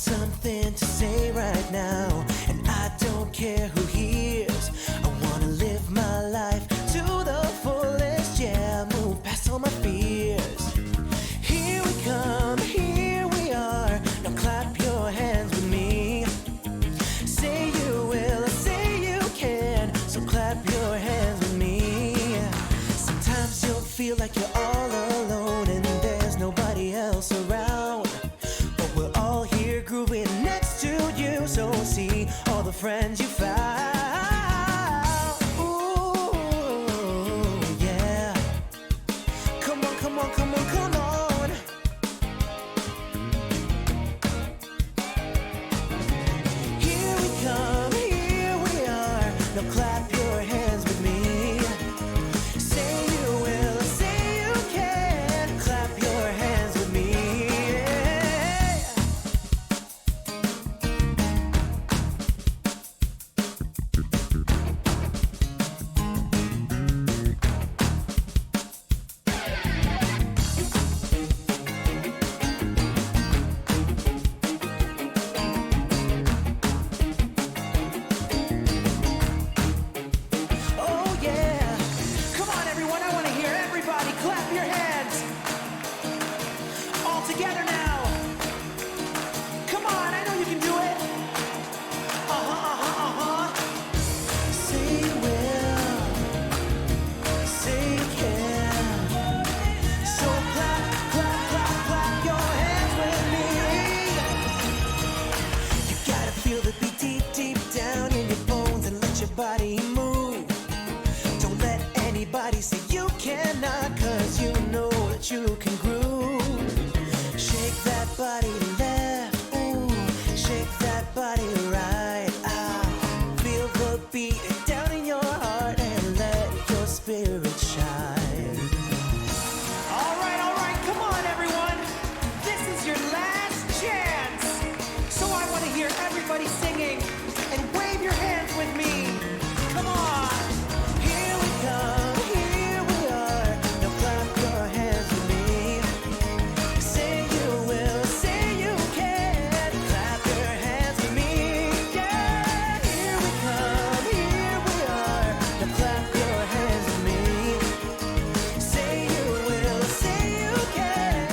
something to say right now, and I don't care who hears. I wanna live my life to the fullest, yeah, move past all my fears. Here we come, here we are, now clap your hands with me. Say you will, say you can, so clap your hands with me. Sometimes you'll feel like you're all alone and there's nobody else around, but we're all here grooving next to you, so see all the friends you found. Ooh, yeah. Come on, come on, come on, come on. Here we come, here we are, now clap your hands with me. Say you will, say you can, clap your hands with me. Oh yeah, come on everyone, I want to hear everybody clap your hands. All together now. Come on, I know you can do it. Say you will, say you can. So clap, clap, clap, clap your hands with me. You gotta feel the beat deep, deep down in your bones and let your body move. Don't let anybody say you cannot, cause you know that you can groove. Shake that body left, ooh, shake that body right, ah. Feel the beat down in your heart and let your spirit shine. All right, come on everyone. This is your last chance. So I want to hear everybody singing and wave your hands with me. Come on. Here we come, here we are. Now clap your hands with me. Say you will, say you can. Clap your hands with me. Yeah. Here we come, here we are. Now clap your hands with me. Say you will, say you can.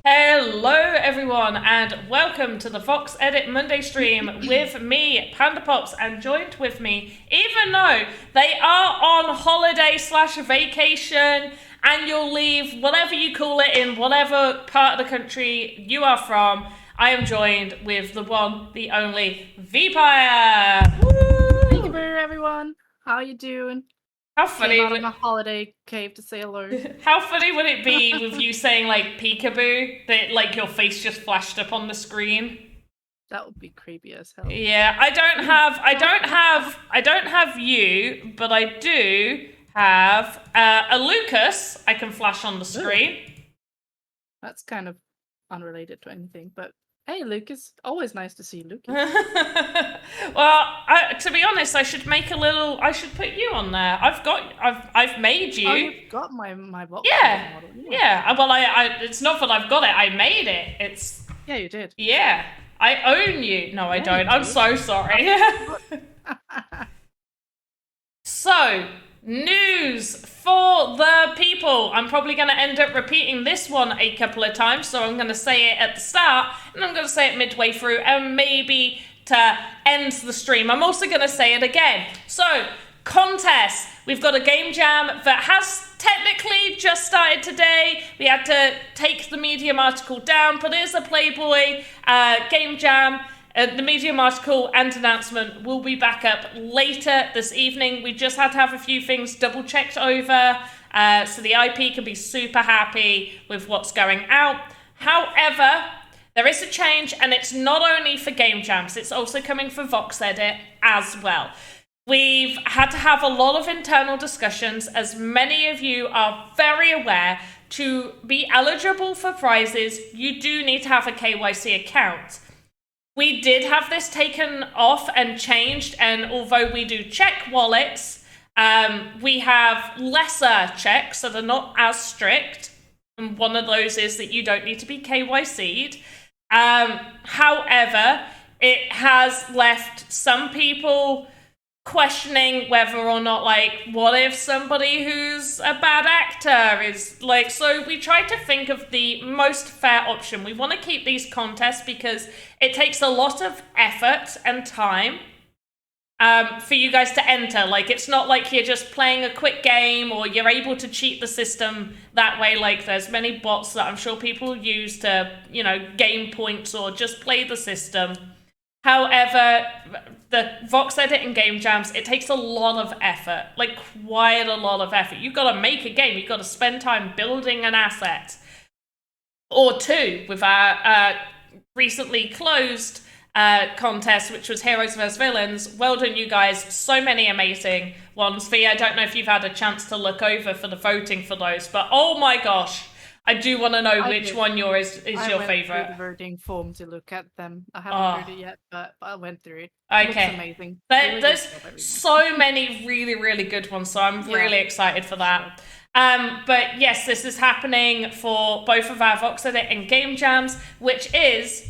Hello everyone and welcome to the VoxEdit Monday stream with me, Panda Pops, and joined with me, even though they are on holiday / vacation, annual leave, whatever you call it in whatever part of the country you are from, I am joined with the one, the only, Vpire! Thank you, everyone. How you doing? How Came funny out would, on a holiday cave to say hello. how funny would it be with you saying like peekaboo, that like your face just flashed up on the screen? That would be creepy as hell. Yeah, I don't have you, but I do have a Lucas I can flash on the screen. That's kind of unrelated to anything, but hey, Lucas, always nice to see Lucas. Well, to be honest, I should put you on there. I've made you. Oh, you've got my box. Yeah. Model. Yeah. Well, it's not that I've got it. I made it. Yeah, you did. Yeah. I own you. No, I don't. I'm so sorry. So, news for the people. I'm probably going to end up repeating this one a couple of times, so I'm going to say it at the start, and I'm going to say it midway through, and maybe to end the stream. I'm also going to say it again. So, contest. We've got a game jam that has technically just started today. We had to take the Medium article down, but it is a Playboy game jam. The Medium article and announcement will be back up later this evening. We just had to have a few things double checked over, so the IP can be super happy with what's going out. However, there is a change, and it's not only for game jams, it's also coming for VoxEdit as well. We've had to have a lot of internal discussions, as many of you are very aware. To be eligible for prizes, you do need to have a KYC account. We did have this taken off and changed, and although we do check wallets, we have lesser checks, so they're not as strict. And one of those is that you don't need to be KYC'd. However, it has left some people questioning whether or not, like, what if somebody who's a bad actor is like, so we tried to think of the most fair option. We want to keep these contests because it takes a lot of effort and time for you guys to enter. Like, it's not like you're just playing a quick game or you're able to cheat the system that way. Like, there's many bots that I'm sure people use to, gain points or just play the system. However, the VoxEdit and game jams, it takes a lot of effort, like quite a lot of effort. You've got to make a game. You've got to spend time building an asset or two with our recently closed contest, which was Heroes vs. Villains. Well done, you guys. So many amazing ones. Fee, I don't know if you've had a chance to look over for the voting for those, but oh my gosh. I do want to know which one is your favorite. I went through the voting form to look at them. I haven't heard it yet, but I went through it. Okay. It looks amazing. There's so many really, really good ones, so I'm really excited for that. But yes, this is happening for both of our VoxEdit and game jams, which is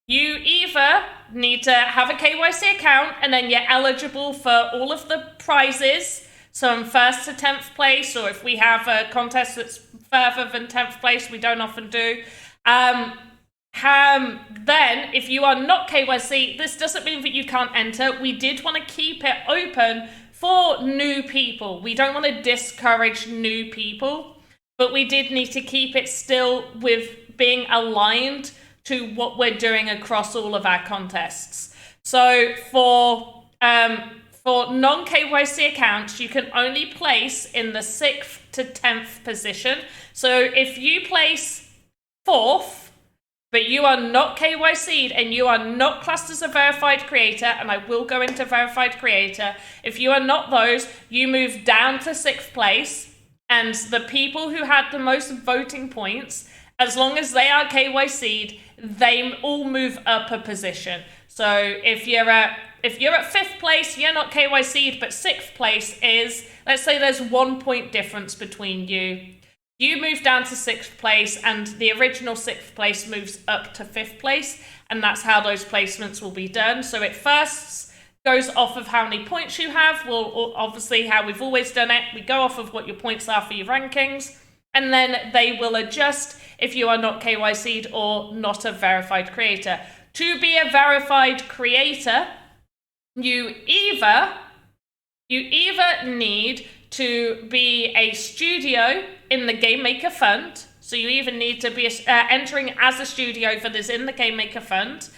you either need to have a KYC account and then you're eligible for all of the prizes. So in 1st to 10th place, or if we have a contest that's further than 10th place, we don't often do. Then, if you are not KYC, this doesn't mean that you can't enter. We did want to keep it open for new people. We don't want to discourage new people, but we did need to keep it still with being aligned to what we're doing across all of our contests. So for non-KYC accounts, you can only place in the 6th to 10th position. So if you place 4th, but you are not KYC'd and you are not classed as a verified creator, and I will go into verified creator, if you are not those, you move down to 6th place, and the people who had the most voting points, as long as they are KYC'd, they all move up a position. So if you're at 5th place, you're not KYC'd, but 6th place is, let's say there's 1 point difference between you. You move down to 6th place, and the original 6th place moves up to 5th place, and that's how those placements will be done. So it first goes off of how many points you have. Well, obviously, how we've always done it, we go off of what your points are for your rankings, and then they will adjust if you are not KYC'd or not a verified creator. To be a verified creator, you either need to be a studio in the Game Maker Fund. So you either need to be entering as a studio that is in the Game Maker Fund,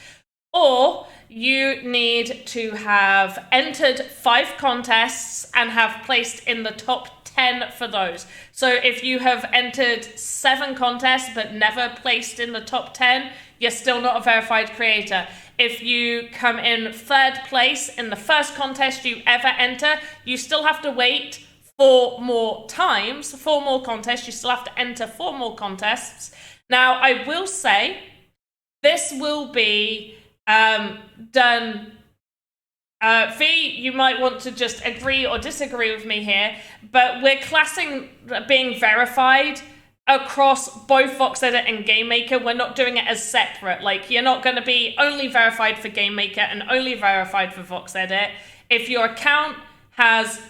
or you need to have entered 5 contests and have placed in the top 10 for those. So if you have entered 7 contests but never placed in the top 10, you're still not a verified creator. If you come in 3rd place in the first contest you ever enter, you still have to wait 4 more times, 4 more contests. You still have to enter 4 more contests. Now, I will say this will be done. V, you might want to just agree or disagree with me here, but we're classing being verified across both VoxEdit and GameMaker. We're not doing it as separate. Like, you're not going to be only verified for GameMaker and only verified for VoxEdit. If your account has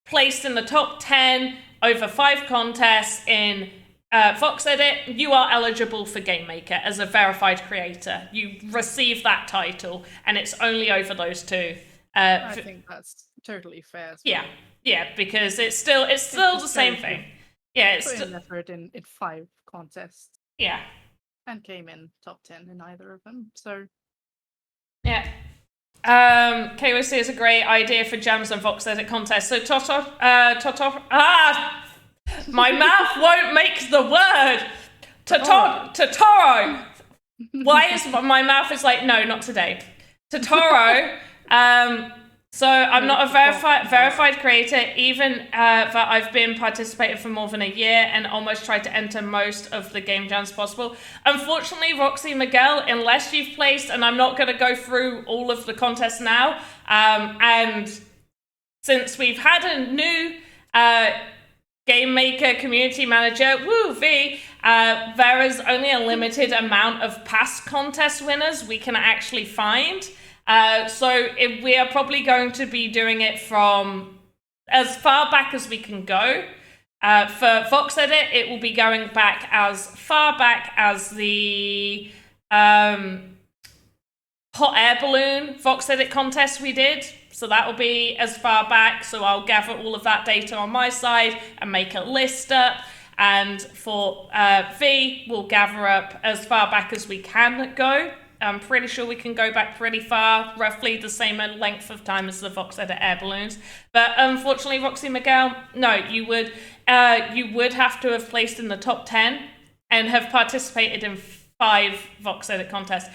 placed in the top 10 over 5 contests in VoxEdit, you are eligible for GameMaker as a verified creator. You receive that title, and it's only over those 2. I think that's totally fair. Yeah, because it's still the same thing. Yeah, it's put in effort in 5 contests. Yeah, and came in top 10 in either of them. So yeah. KYC is a great idea for jams and VoxEdit contests. So my mouth won't make the word. Totoro. Why is my mouth is like, no, not today. Totoro. So I'm not a verified creator, even that I've been participating for more than a year and almost tried to enter most of the game jams possible. Unfortunately, Roxy Miguel, unless you've placed, and I'm not going to go through all of the contests now, and since we've had a new Game Maker community manager, there is only a limited amount of past contest winners we can actually find. So we are probably going to be doing it from as far back as we can go. For VoxEdit, it will be going back as far back as the hot air balloon VoxEdit contest we did. So that will be as far back. So I'll gather all of that data on my side and make a list up. And for V, we'll gather up as far back as we can go. I'm pretty sure we can go back pretty far, roughly the same length of time as the VoxEdit air balloons. But unfortunately, Roxy Miguel, no, you would have to have placed in the top 10 and have participated in 5 VoxEdit contests.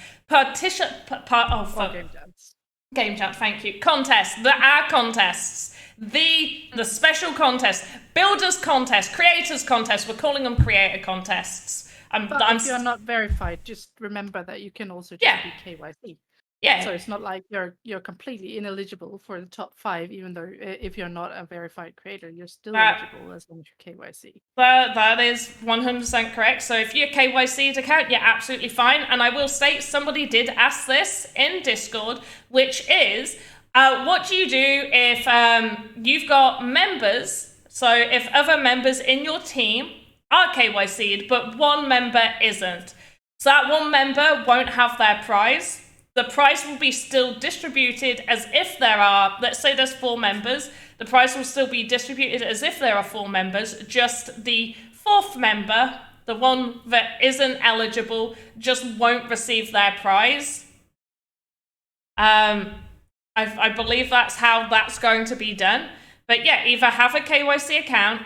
Game chat, thank you. Contests, our contests, the special contests, builders contest, creators contest. We're calling them creator contests. If you're not verified, just remember that you can also just be KYC. Yeah. So it's not like you're completely ineligible for the top 5, even though if you're not a verified creator, you're still eligible as long as you're KYC. That is 100% correct. So if you're KYC'd account, you're absolutely fine. And I will state, somebody did ask this in Discord, which is, what do you do if you've got members? So if other members in your team are KYC'd, but one member isn't. So that one member won't have their prize. The prize will be still distributed as if there are, let's say there's 4 members, the prize will still be distributed as if there are 4 members, just the 4th member, the one that isn't eligible, just won't receive their prize. I believe that's how that's going to be done. But yeah, either have a KYC account,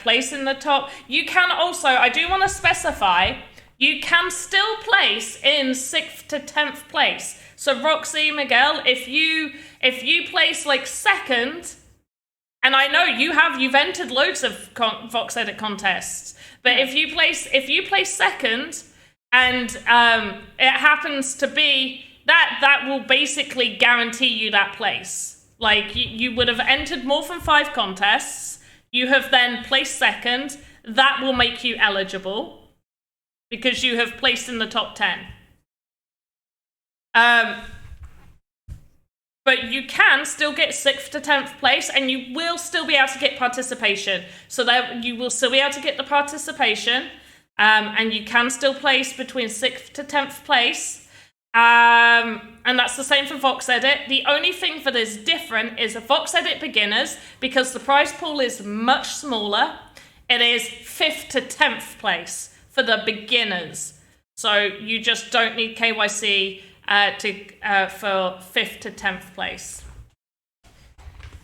place in the top. You can also, I do want to specify, you can still place in 6th to 10th place. So Roxy Miguel, if you place like 2nd, and I know you've entered loads of VoxEdit contests, but if you place 2nd, and it happens to be that will basically guarantee you that place. Like you would have entered more than 5 contests. You have then placed 2nd. That will make you eligible because you have placed in the top 10. But you can still get 6th to 10th place, and you will still be able to get participation. So that you will still be able to get the participation, and you can still place between 6th to 10th place. And that's the same for VoxEdit. The only thing that is different is a VoxEdit beginners, because the prize pool is much smaller. It is 5th to 10th place for the beginners. So you just don't need KYC for 5th to 10th place.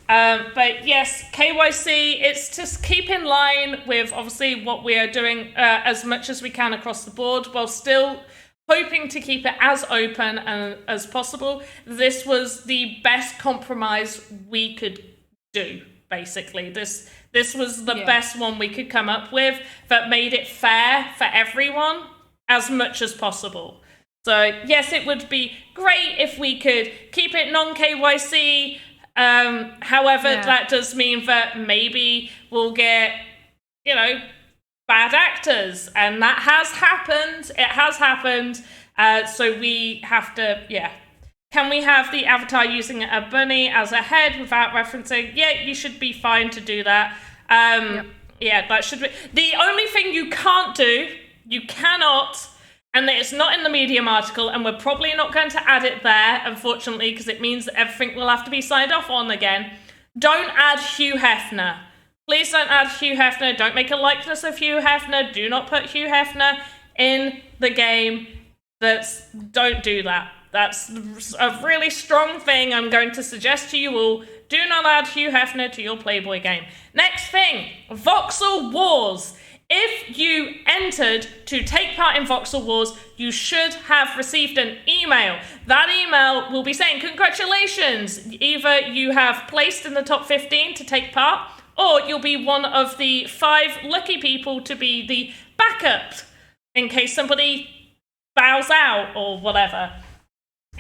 But yes, KYC, it's just keep in line with obviously what we are doing as much as we can across the board, while still hoping to keep it as open as possible. This was the best compromise we could do, basically. This was the best one we could come up with that made it fair for everyone as much as possible. So yes, it would be great if we could keep it non-KYC. However, that does mean that maybe we'll get, bad actors, and that has happened. It has happened. So we have to, Can we have the avatar using a bunny as a head without referencing? Yeah, you should be fine to do that. Yeah, that should be. The only thing you can't do, you cannot, and it's not in the Medium article, and we're probably not going to add it there, unfortunately, because it means that everything will have to be signed off on again. Don't add Hugh Hefner. Please don't add Hugh Hefner. Don't make a likeness of Hugh Hefner. Do not put Hugh Hefner in the game. Don't do that. That's a really strong thing I'm going to suggest to you all. Do not add Hugh Hefner to your Playboy game. Next thing, Voxel Wars. If you entered to take part in Voxel Wars, you should have received an email. That email will be saying, congratulations, either you have placed in the top 15 to take part, or you'll be one of the 5 lucky people to be the backup in case somebody bows out or whatever.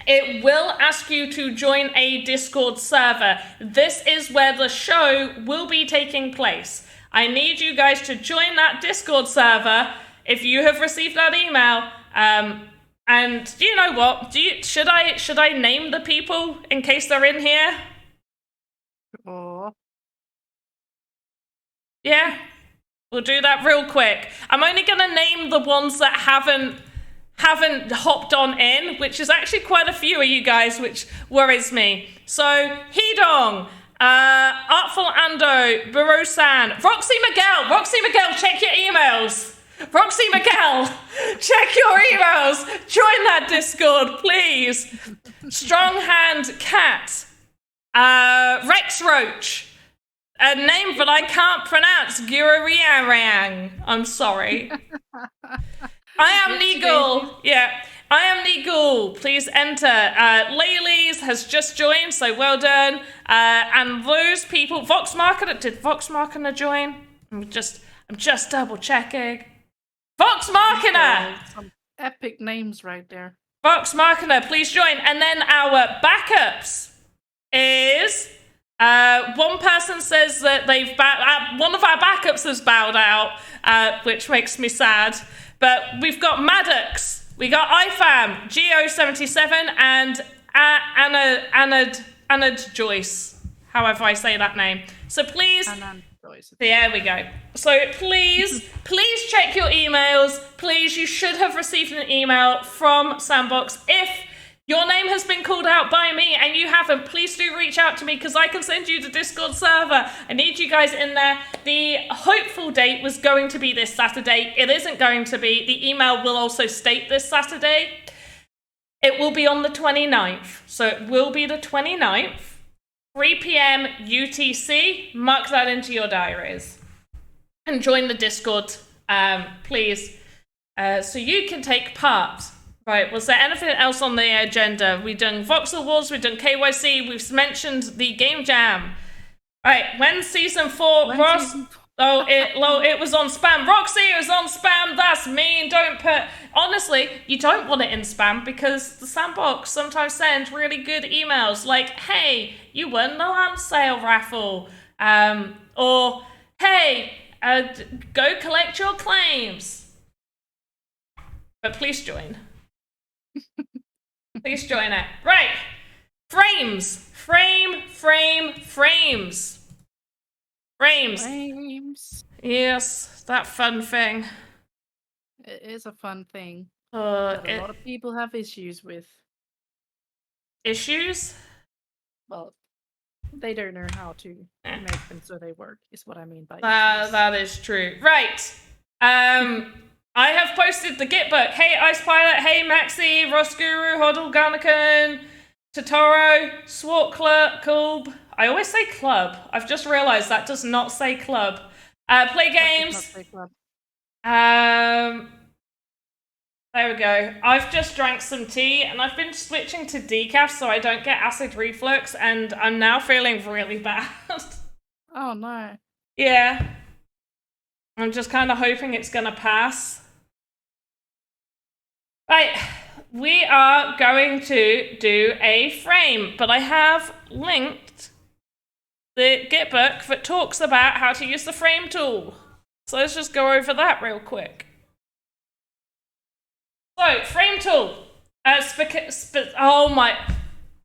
It will ask you to join a Discord server. This is where the show will be taking place. I need you guys to join that Discord server if you have received that email. And you know what? Should I name the people in case they're in here? Oh. Yeah, we'll do that real quick. I'm only gonna name the ones that haven't hopped on in, which is actually quite a few of you guys, which worries me. So Hedong, Artful Ando, Buro-san, Roxy Miguel, check your emails. Roxy Miguel, check your emails. Join that Discord, please. Strong Hand Cat, Rex Roach, a name that I can't pronounce, Gururiarang. I'm sorry. I am Neagle. Yeah. I am Neagle. Please enter. Layleys has just joined, so well done. And those people, Vox Marketer, did Vox Marketer join? I'm just double checking. Vox Marketer! Some epic names right there. Vox Marketer, please join. And then our backups is one person says that one of our backups has bowed out, which makes me sad. But we've got Maddox. We got IFAM, Geo77, and Anad Joyce, however I say that name. So please, there we go. So please check your emails. Please, you should have received an email from Sandbox. If your name has been called out by me and you haven't, please do reach out to me because I can send you the Discord server. I need you guys in there. The hopeful date was going to be this Saturday. It isn't going to be. The email will also state this Saturday. It will be on the 29th. So it will be the 29th, 3 p.m. UTC. Mark that into your diaries. And join the Discord, please, so you can take part. Right, was there anything else on the agenda? We've done Voxel Wars, we've done KYC, we've mentioned the Game Jam. Right, when season 4, Ross? It was on spam. Roxy, it was on spam, that's mean. Don't put... Honestly, you don't want it in spam because the Sandbox sometimes sends really good emails like, hey, you won the lamp sale raffle. Or, hey, go collect your claims. But please join. Please join it. Right. Frames. Frames. Yes, that fun thing. It is a fun thing. A lot of people have issues with. Issues? Well, they don't know how to make them so they work, is what I mean by issues. That is true. Right. I have posted the Gitbook. Hey, Ice Pilot. Hey, Maxi, Rosguru, Hoddle, Garnakan, Totoro, Swart Club. I always say club. I've just realized that does not say club. Play games. There we go. I've just drank some tea and I've been switching to decaf so I don't get acid reflux, and I'm now feeling really bad. Oh no. Yeah. I'm just kind of hoping it's gonna pass. Right, we are going to do a frame, but I have linked the Gitbook that talks about how to use the frame tool. So let's just go over that real quick. So, frame tool. Oh my,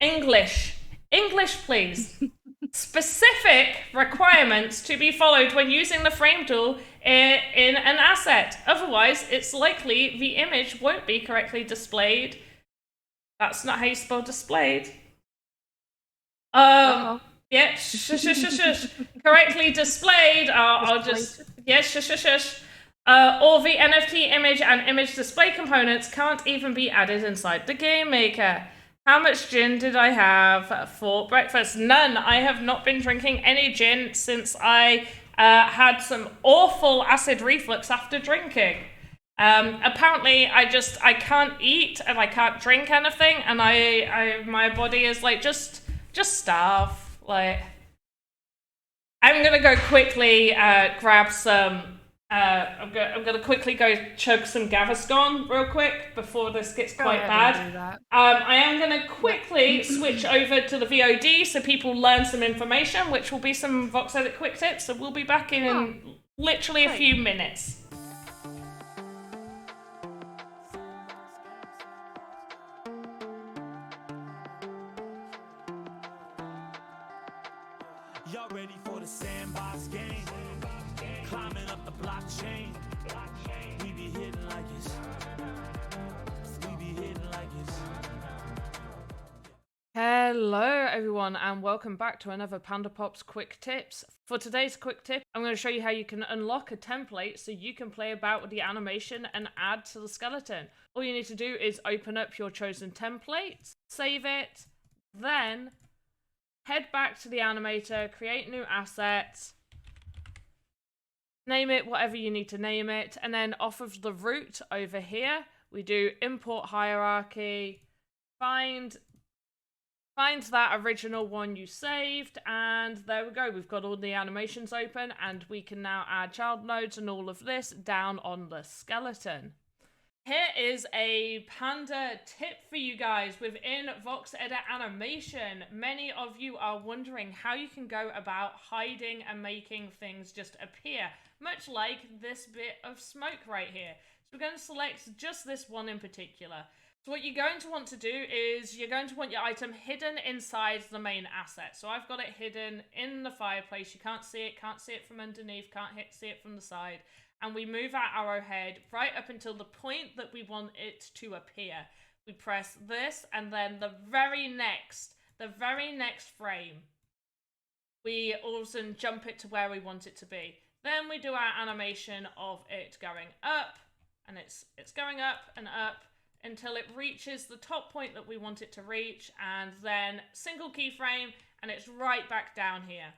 English, please. Specific requirements to be followed when using the frame tool in an asset. Otherwise, it's likely the image won't be correctly displayed. That's not how you spell displayed. Yeah, shush. Correctly displayed. I'll just, yeah, shush. Or the NFT image and image display components can't even be added inside the game maker. How much gin did I have for breakfast? None. I have not been drinking any gin since I had some awful acid reflux after drinking. Apparently I can't eat and I can't drink anything, and my body is like, just starve. Like, I'm gonna go quickly grab some. I'm gonna quickly go chug some Gaviscon real quick before this gets quite bad. I am gonna quickly switch over to the VOD so people learn some information, which will be some VoxEdit quick tips. So we'll be back in literally a few minutes. Y'all ready for the Sandbox game? Climbing up the blockchain. We be hitting like it's. Hello everyone and welcome back to another Panda Pops quick tips. For today's quick tip, I'm going to show you how you can unlock a template so you can play about with the animation and add to the skeleton. All you need to do is open up your chosen template, save it, then head back to the animator, create new asset, name it whatever you need to name it, and then off of the root over here, we do import hierarchy, find that original one you saved, and there we go. We've got all the animations open, and we can now add child nodes and all of this down on the skeleton. Here is a Panda tip for you guys within VoxEdit animation. Many of you are wondering how you can go about hiding and making things just appear, much like this bit of smoke right here. So we're going to select just this one in particular. So what you're going to want to do is you're going to want your item hidden inside the main asset. So I've got it hidden in the fireplace. You can't see it from underneath, can't see it from the side. And we move our arrowhead right up until the point that we want it to appear. We press this, and then the very next frame, we all of a sudden jump it to where we want it to be. Then we do our animation of it going up, and it's going up and up until it reaches the top point that we want it to reach, and then single keyframe, and it's right back down here.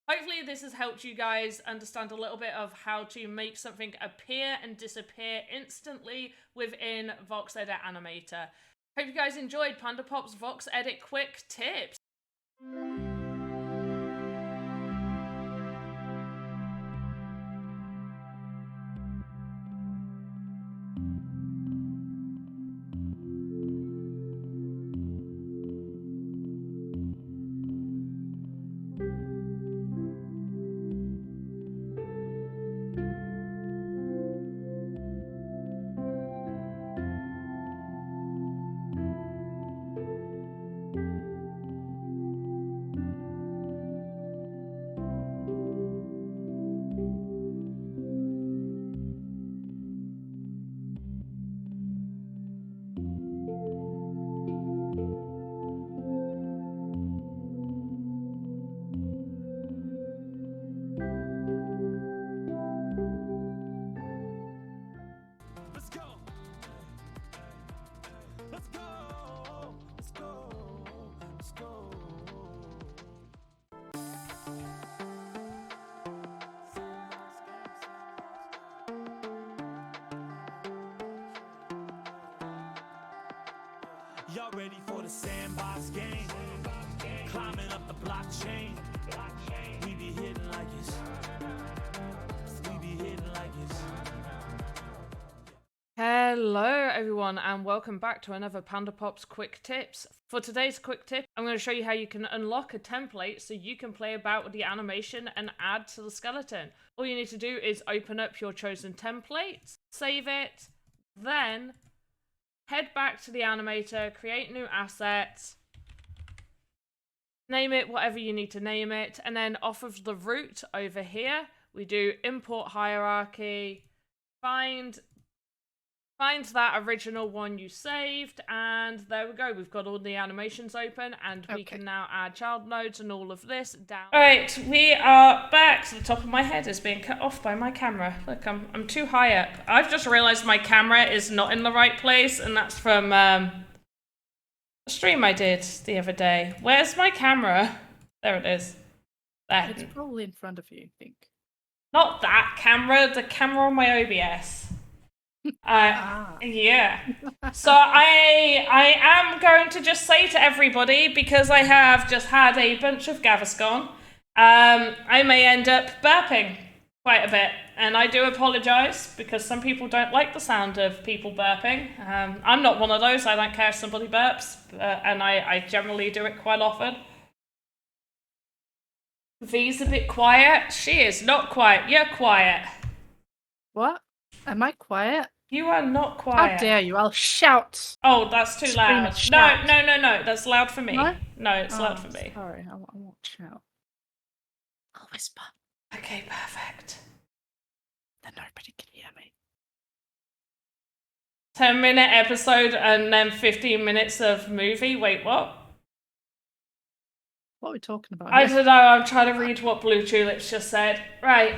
Hopefully this has helped you guys understand a little bit of how to make something appear and disappear instantly within VoxEdit Animator. Hope you guys enjoyed Panda Pop's VoxEdit quick tips. Y'all ready for the Sandbox game? Climbing up the blockchain. We be hitting like it's. We be hitting like it's. Hello everyone and welcome back to another Panda Pops Quick Tips. For today's quick tip, I'm going to show you how you can unlock a template so you can play about with the animation and add to the skeleton. All you need to do is open up your chosen template, save it, then head back to the animator, create new asset, name it whatever you need to name it, and then off of the root over here, we do import hierarchy, find that original one you saved, and there we go. We've got all the animations open, and we can now add child nodes and all of this down. All right, we are back. So the top of my head is being cut off by my camera. Look, I'm too high up. I've just realized my camera is not in the right place, and that's from a stream I did the other day. Where's my camera? There it is. There. It's probably in front of you, I think. Not that camera, the camera on my OBS. Yeah. So I am going to just say to everybody, because I have just had a bunch of Gaviscon, I may end up burping quite a bit, and I do apologise because some people don't like the sound of people burping. I'm not one of those. I don't care if somebody burps, and I generally do it quite often. V's a bit quiet. She is not quiet. You're quiet. What? Am I quiet? You are not quiet. How dare you? I'll shout. Oh, that's too loud. No. That's loud for me. No? No, it's loud for me. Sorry, I won't shout. I'll whisper. Okay, perfect. Then nobody can hear me. 10-minute episode and then 15 minutes of movie. Wait, what? What are we talking about? I don't know, I'm trying to read what Blue Tulips just said. Right,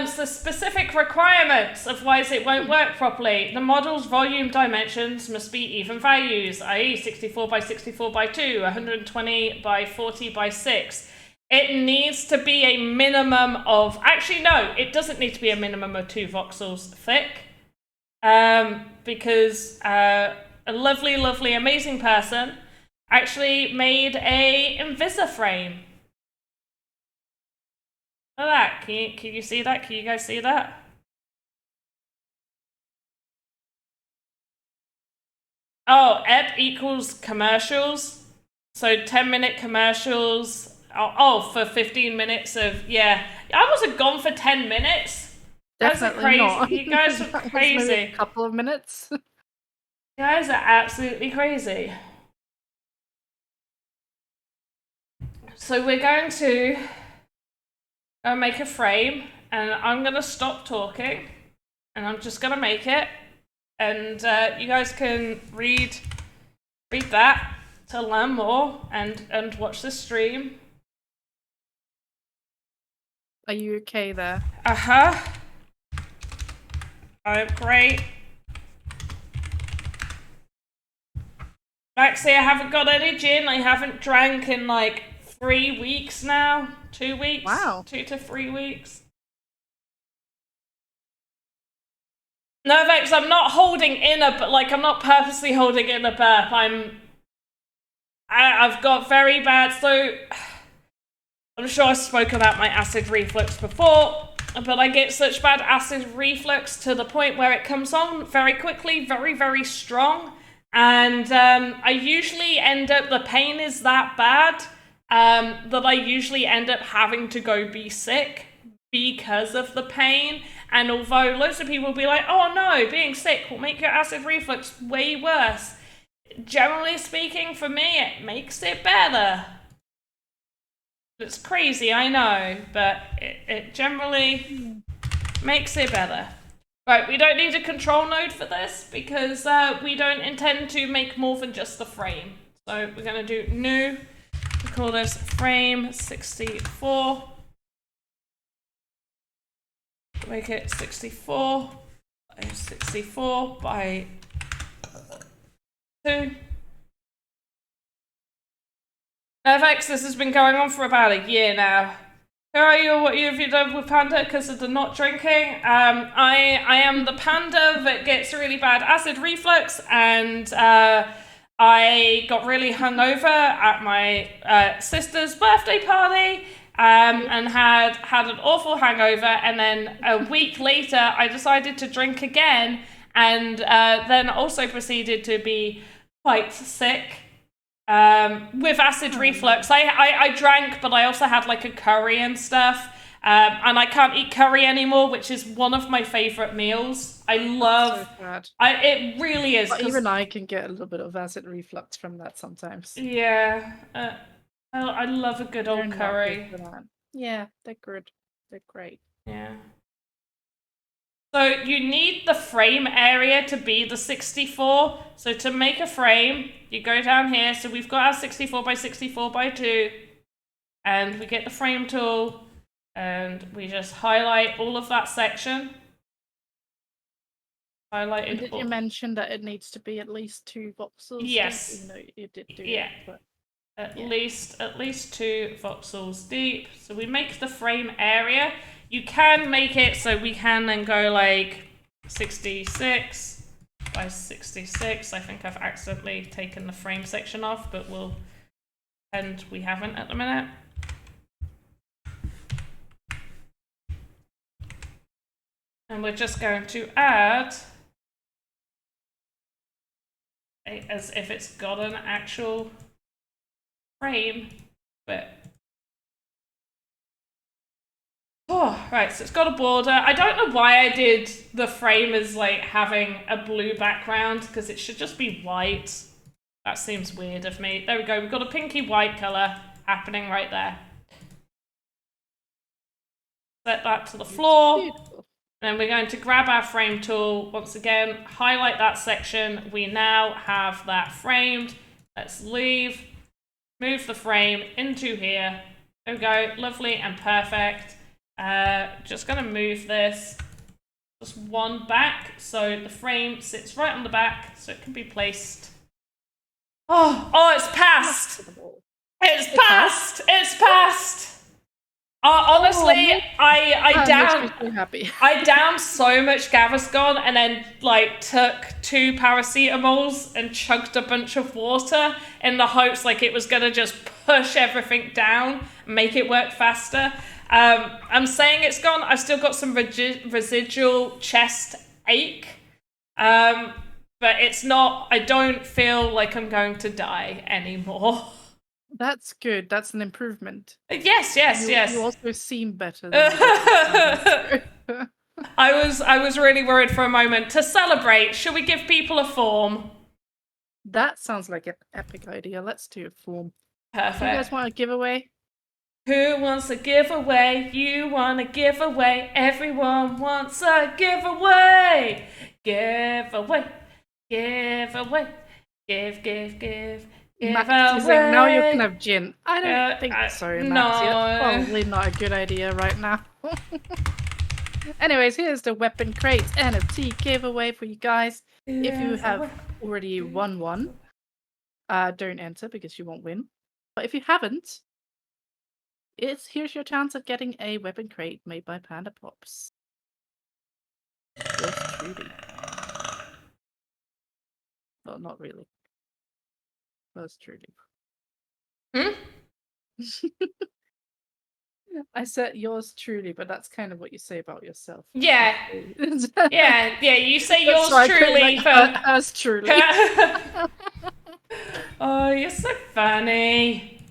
so specific requirements, otherwise it won't work properly. The model's volume dimensions must be even values, i.e. 64 by 64 by 2, 120 by 40 by 6. It needs to be a minimum of... Actually, no, it doesn't need to be a minimum of 2 voxels thick. Because a lovely, lovely, amazing person actually made a Invisiframe. Look at that. Can you see that? Can you guys see that? Oh, EP equals commercials. So 10-minute commercials. Oh, for 15 minutes of, yeah. I wasn't gone for 10 minutes. Definitely crazy. not. You guys are crazy. Maybe a couple of minutes. You guys are absolutely crazy. So we're going to make a frame, and I'm going to stop talking, and I'm just going to make it, and you guys can read that to learn more and watch the stream. Are you okay there? Uh-huh. I'm great. Maxie, I haven't got any gin. I haven't drank in like 3 weeks now. 2 weeks. Wow. 2 to 3 weeks. No, Vex, I'm not holding in I'm not purposely holding in a burp. I've got very bad, so I'm sure I've spoken about my acid reflux before, but I get such bad acid reflux to the point where it comes on very quickly, very, very strong, and I usually end up, the pain is that bad, that I usually end up having to go be sick because of the pain. And although loads of people will be like, oh no, being sick will make your acid reflux way worse, generally speaking, for me, it makes it better. It's crazy, I know, but it generally makes it better. Right, we don't need a control node for this because we don't intend to make more than just the frame. So we're going to do new. We call this frame 64. Make it 64 by 2. FX, this has been going on for about a year now. Who are you? What have you done with Panda because of the not drinking? I am the panda that gets really bad acid reflux, and I got really hungover at my sister's birthday party, and had an awful hangover. And then a week later, I decided to drink again, and then also proceeded to be quite sick with acid reflux. I drank, but I also had like a curry and stuff. And I can't eat curry anymore, which is one of my favorite meals. I love. So bad. It really is. But even I can get a little bit of acid reflux from that sometimes. Yeah, I love a good They're old not curry. good for that. Yeah, they're good. They're great. Yeah. So you need the frame area to be the 64. So to make a frame, you go down here. So we've got our 64 by 64 by 2, and we get the frame tool. And we just highlight all of that section. Highlighted. And did you mention that it needs to be at least 2 voxels? Yes. Even though you did do Yeah. it, but At least 2 voxels deep. So we make the frame area. You can make it so we can then go like 66 by 66. I think I've accidentally taken the frame section off, but we'll pretend we haven't at the minute. And we're just going to add, as if it's got an actual frame, but right, so it's got a border. I don't know why I did the frame as like having a blue background, because it should just be white. That seems weird of me. There we go, we've got a pinky white color happening right there. Set that to the floor. beautiful. And then we're going to grab our frame tool once again, highlight that section. We now have that framed. Let's leave. Move the frame into here. There we go, lovely and perfect. Just gonna move this just one back so the frame sits right on the back so it can be placed. Oh, it's passed! It's passed! It's passed! Honestly, I downed so much Gaviscon and then like took 2 paracetamols and chugged a bunch of water in the hopes like it was gonna just push everything down and make it work faster. I'm saying it's gone. I've still got some residual chest ache, but it's not. I don't feel like I'm going to die anymore. That's good. That's an improvement. Yes. You also seem better than I was really worried for a moment. To celebrate, should we give people a form? That sounds like an epic idea. Let's do a form. Perfect. Do you guys want a giveaway? Who wants a giveaway? You want a giveaway. Everyone wants a giveaway. Giveaway. Giveaway. Give. Max is saying, now you can have gin. I don't think so, Max. No. Probably not a good idea right now. Anyways, here's the Weapon Crates NFT giveaway for you guys. If you have already won one, don't enter because you won't win. But if you haven't, here's your chance of getting a Weapon Crate made by Panda Pops. Yours truly. Well, not really. Yours truly. I said yours truly, but that's kind of what you say about yourself. Yeah. Yeah. You say yours So truly, but hers truly. Oh, you're so funny.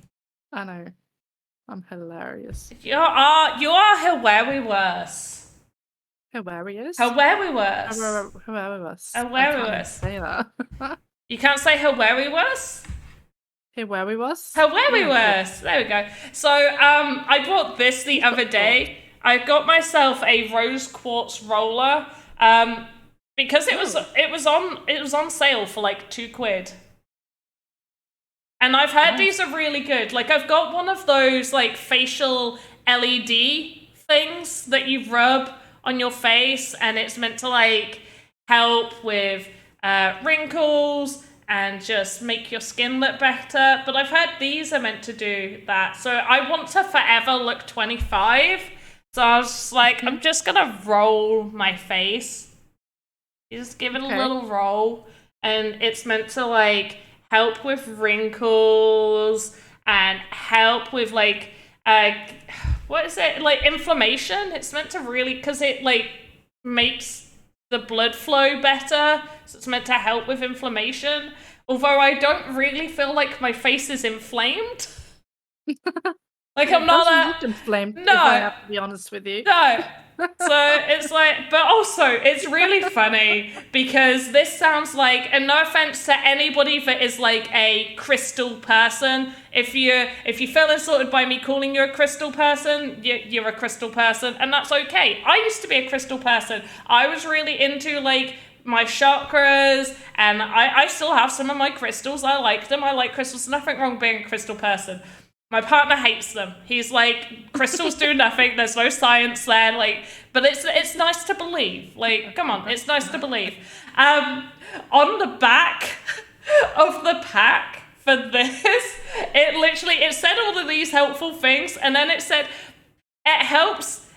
I know. I'm hilarious. You are hilarious. Hilarious? Hilarious. Hilarious. Hilarious. Say that. You can't say hilarious? Hilarious? Hilarious. There we go. So, I bought this the other day. I got myself a rose quartz roller, because it was on sale for like £2. And I've heard these are really good. Like, I've got one of those like facial LED things that you rub on your face, and it's meant to like help with wrinkles and just make your skin look better. But I've heard these are meant to do that. So I want to forever look 25. So I was just like, I'm just gonna roll my face. You just give it a little roll, and it's meant to like help with wrinkles and help with like what is it, like inflammation. It's meant to really, because it like makes the blood flow better, so it's meant to help with inflammation, although I don't really feel like my face is inflamed. Like I'm not doesn't look inflamed, no, if I have to be honest with you. no. So it's like, but also it's really funny because this sounds like, and no offense to anybody that is like a crystal person, if you feel insulted by me calling you a crystal person, you're a crystal person, and that's okay. I used to be a crystal person. I was really into like my chakras, and I still have some of my crystals. I like them. I like crystals. Nothing wrong being a crystal person. My partner hates them. He's like, crystals do nothing. There's no science there. Like, but it's nice to believe. Like, come on, it's nice to believe. On the back of the pack for this, it said all of these helpful things, and then it said it helps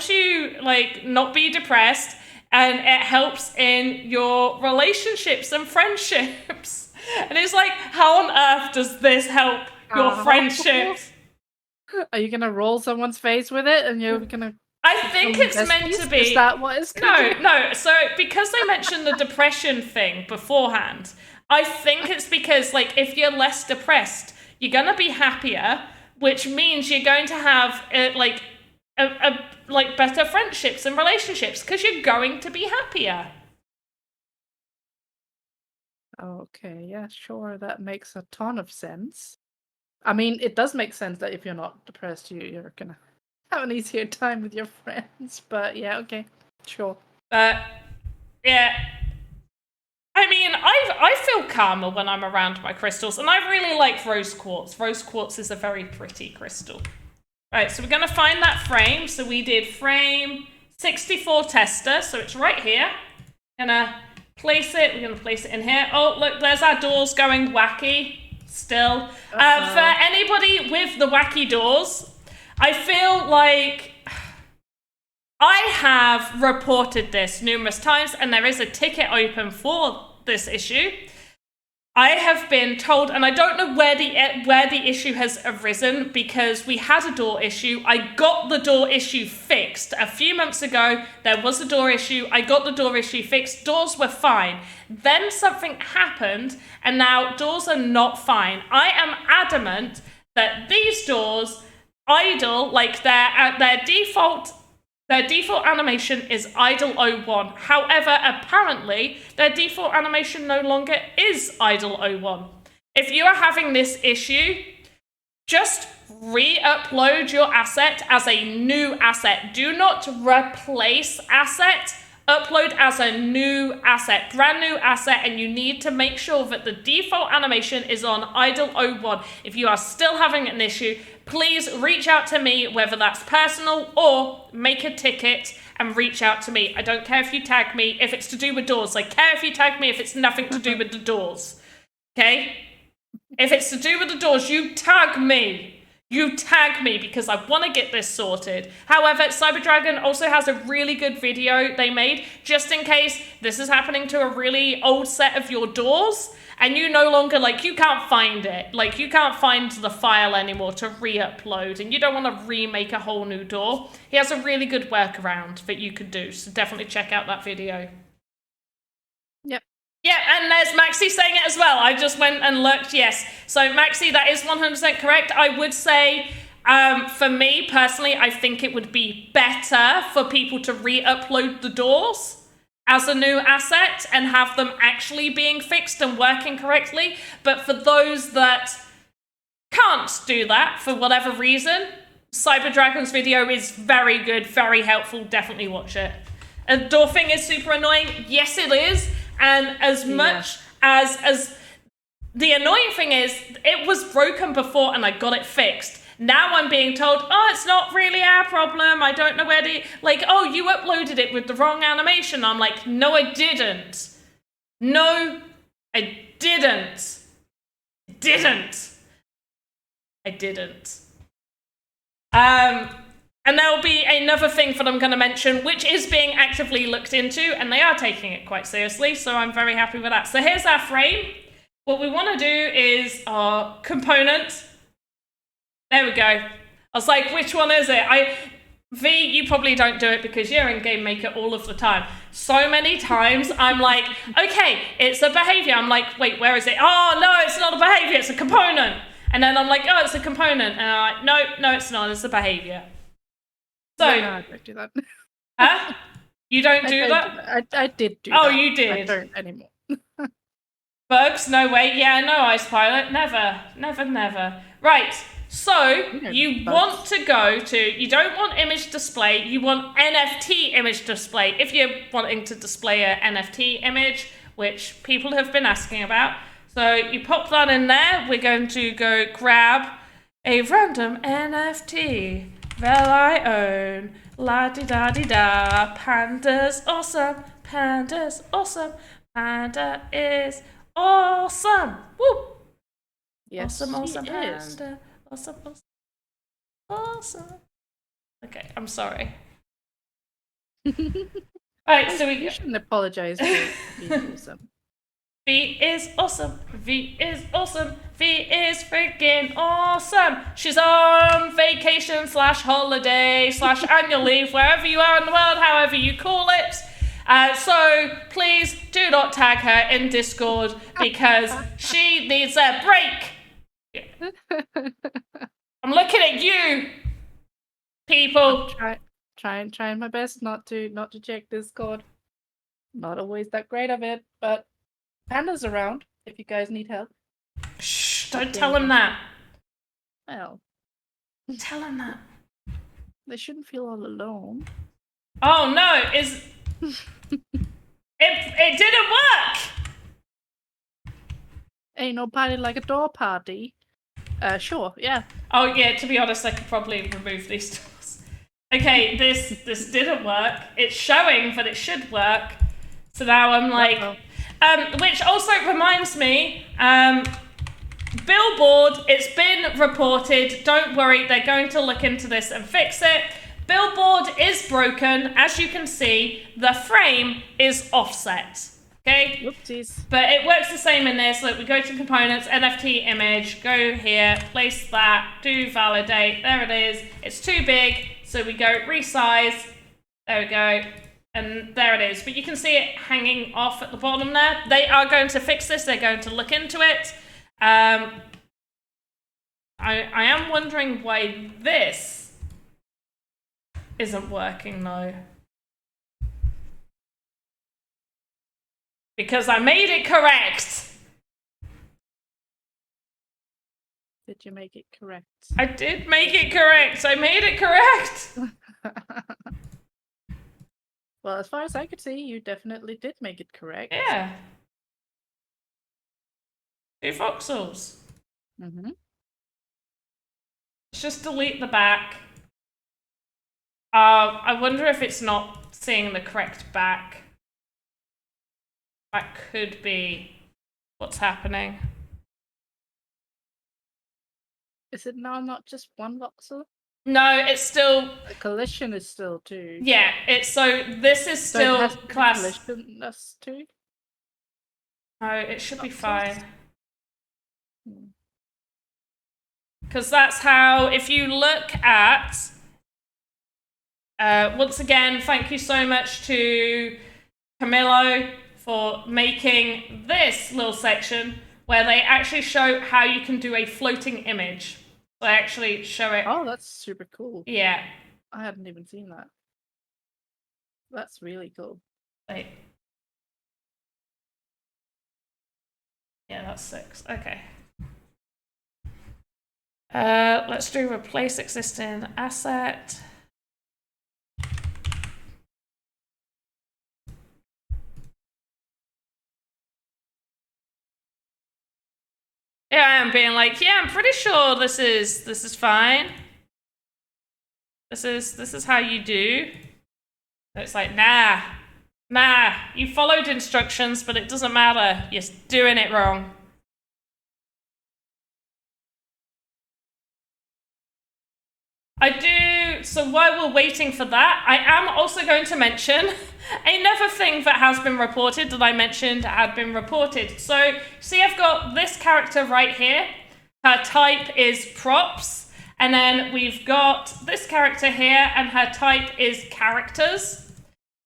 you like not be depressed, and it helps in your relationships and friendships. And it's like, how on earth does this help your friendships? Are you gonna roll someone's face with it, and you're gonna? I think it's meant to be. Is that what it's gonna do? No. So because they mentioned the depression thing beforehand, I think it's because like if you're less depressed, you're gonna be happier, which means you're going to have like better friendships and relationships because you're going to be happier. Okay, yeah, sure. That makes a ton of sense. I mean, it does make sense that if you're not depressed, you're gonna have an easier time with your friends. But yeah, okay, sure. Yeah. I mean, I feel calmer when I'm around my crystals, and I really like rose quartz. Rose quartz is a very pretty crystal. Right, so we're gonna find that frame. So we did frame 64 tester, so it's right here. Gonna place it. We're going to place it in here. Oh, look, there's our doors going wacky still. For anybody with the wacky doors, I feel like I have reported this numerous times, and there is a ticket open for this issue. I have been told, and I don't know where the issue has arisen, because we had a door issue. I got the door issue fixed a few months ago. There was a door issue. I got the door issue fixed. Doors were fine. Then something happened, and now doors are not fine. I am adamant that these doors idle, like their default animation is idle 01. However, apparently, their default animation no longer is idle 01. If you are having this issue, just re-upload your asset as a new asset. Do not replace asset. Upload as a new asset, brand new asset, and you need to make sure that the default animation is on idle 01. If you are still having an issue, please reach out to me, whether that's personal or make a ticket and reach out to me. I don't care if you tag me if it's to do with doors. I care if you tag me if it's nothing to do with the doors. Okay? If it's to do with the doors, you tag me. You tag me because I want to get this sorted. However, CyberDragon also has a really good video they made just in case this is happening to a really old set of your doors and you no longer, like, you can't find it. Like, you can't find the file anymore to re-upload and you don't want to remake a whole new door. He has a really good workaround that you could do, so definitely check out that video. Yep. Yeah, and there's Maxi saying it as well. I just went and looked, yes. So Maxi, that is 100% correct. I would say, for me personally, I think it would be better for people to re-upload the doors as a new asset and have them actually being fixed and working correctly. But for those that can't do that for whatever reason, CyberDragon's video is very good, very helpful. Definitely watch it. A door thing is super annoying. Yes, it is. And as much as the annoying thing is, it was broken before and I got it fixed. Now I'm being told, oh, it's not really our problem. I don't know where oh, you uploaded it with the wrong animation. I'm like, no, I didn't. No, I didn't. I didn't. And there will be another thing that I'm going to mention, which is being actively looked into, and they are taking it quite seriously, so I'm very happy with that. So here's our frame. What we want to do is our component. There we go. I was like, which one is it? V, you probably don't do it because you're in Game Maker all of the time. So many times I'm like, okay, it's a behavior. I'm like, wait, where is it? Oh, no, it's not a behavior, it's a component. And then I'm like, oh, it's a component. And I'm like, no, it's not, it's a behavior. So, no, I don't do that. huh? You don't do that? I did do that. that. You did? I don't anymore. Bugs? No way. Yeah, no, Ice Pilot. Never. Never, never. Right. So, you want to go to, you don't want image display, you want NFT image display. If you're wanting to display an NFT image, which people have been asking about. So, you pop that in there. We're going to go grab a random NFT that I own. La-di-da-di-da. Panda's awesome. Panda's awesome. Panda is awesome. Woo! Yes, awesome he is. panda. Awesome. Okay, I'm sorry. Alright, so You shouldn't apologize for being awesome. V is awesome. V is awesome. V is freaking awesome. She's on vacation / holiday / annual leave, wherever you are in the world, however you call it. So please do not tag her in Discord because she needs a break. I'm looking at you, people. Trying my best not to check Discord. Not always that great of it, but Panda's around if you guys need help. Shh! Don't tell him that. Well, tell him that. They shouldn't feel all alone. Oh no! It didn't work. Ain't no party like a door party. Sure, yeah. Oh yeah, to be honest, I could probably remove these tools. Okay, this didn't work. It's showing that it should work. So now I'm like... which also reminds me, Billboard, it's been reported. Don't worry, they're going to look into this and fix it. Billboard is broken. As you can see, the frame is offset. Okay? Whoopsies. But it works the same in this. Look, we go to components, NFT image, go here, place that, do validate. There it is. It's too big. So we go resize. There we go. And there it is. But you can see it hanging off at the bottom there. They are going to fix this. They're going to look into it. I am wondering why this isn't working though. Because I made it correct. Did you make it correct? I did make it correct. I made it correct. Well, as far as I could see, you definitely did make it correct. Yeah. 2 voxels. Mm-hmm. Let's just delete the back. I wonder if it's not seeing the correct back. That could be what's happening. Is it now not just one voxel? No, it's still... The collision is still 2. Yeah, it's so this is still so class... collision that's 2? No, it should be fine. Hmm. Because that's how, if you look at... once again, thank you so much to Camillo for making this little section where they actually show how you can do a floating image. They actually show it. Oh, that's super cool. Yeah. I hadn't even seen that. That's really cool. Wait. Yeah, that's 6. Okay. Let's do replace existing asset. Yeah, I'm being like, yeah, I'm pretty sure this is fine. This is how you do. It's like, nah, you followed instructions, but it doesn't matter. You're doing it wrong. I so while we're waiting for that, I am also going to mention another thing that has been reported that I mentioned had been reported. So see, I've got this character right here. Her type is props. And then we've got this character here, and her type is characters.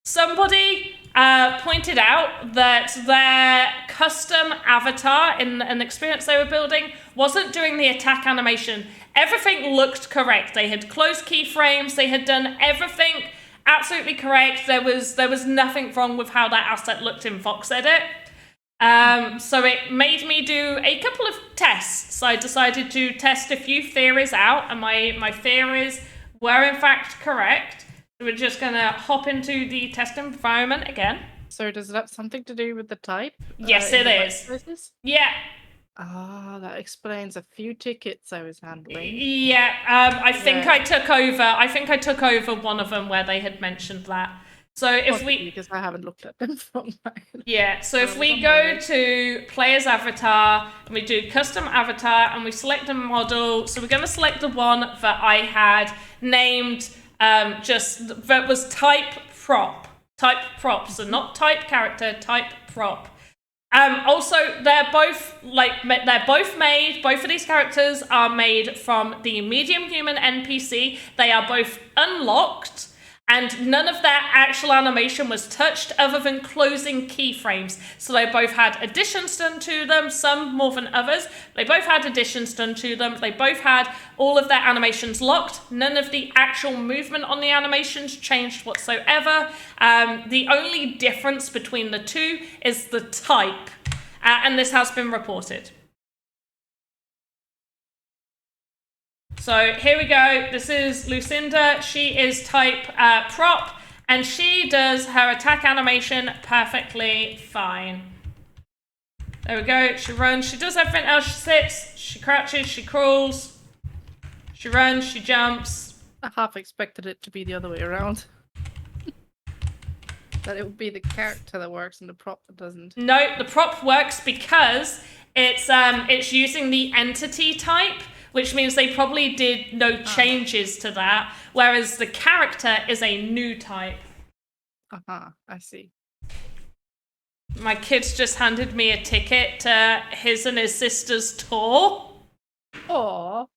Somebody pointed out that their custom avatar in an experience they were building wasn't doing the attack animation. Everything looked correct. They had closed keyframes. They had done everything absolutely correct. There was nothing wrong with how that asset looked in VoxEdit. So it made me do a couple of tests. I decided to test a few theories out, and my theories were in fact correct. So we're just going to hop into the test environment again. So does that have something to do with the type? Yes, it is. Choices? Yeah. Ah, that explains a few tickets I was handling. Yeah, I think I took over one of them where they had mentioned that. So if because I haven't looked at them for a while. Yeah, so if we go to player's avatar and we do custom avatar and we select a model, so we're going to select the one that I had named that was type prop, so not type character, type prop. Also, they're both made. Both of these characters are made from the medium human NPC. They are both unlocked. And none of their actual animation was touched other than closing keyframes. So they both had additions done to them, some more than others. They both had additions done to them. They both had all of their animations locked. None of the actual movement on the animations changed whatsoever. The only difference between the two is the type. And this has been reported. So here we go. This is Lucinda. She is type prop, and she does her attack animation perfectly fine. There we go. She runs. She does everything else. She sits. She crouches. She crawls. She runs. She jumps. I half expected it to be the other way around. That it would be the character that works and the prop that doesn't. No, the prop works because it's using the entity type, which means they probably did no changes to that, whereas the character is a new type. I see. My kids just handed me a ticket to his and his sister's tour. Aww.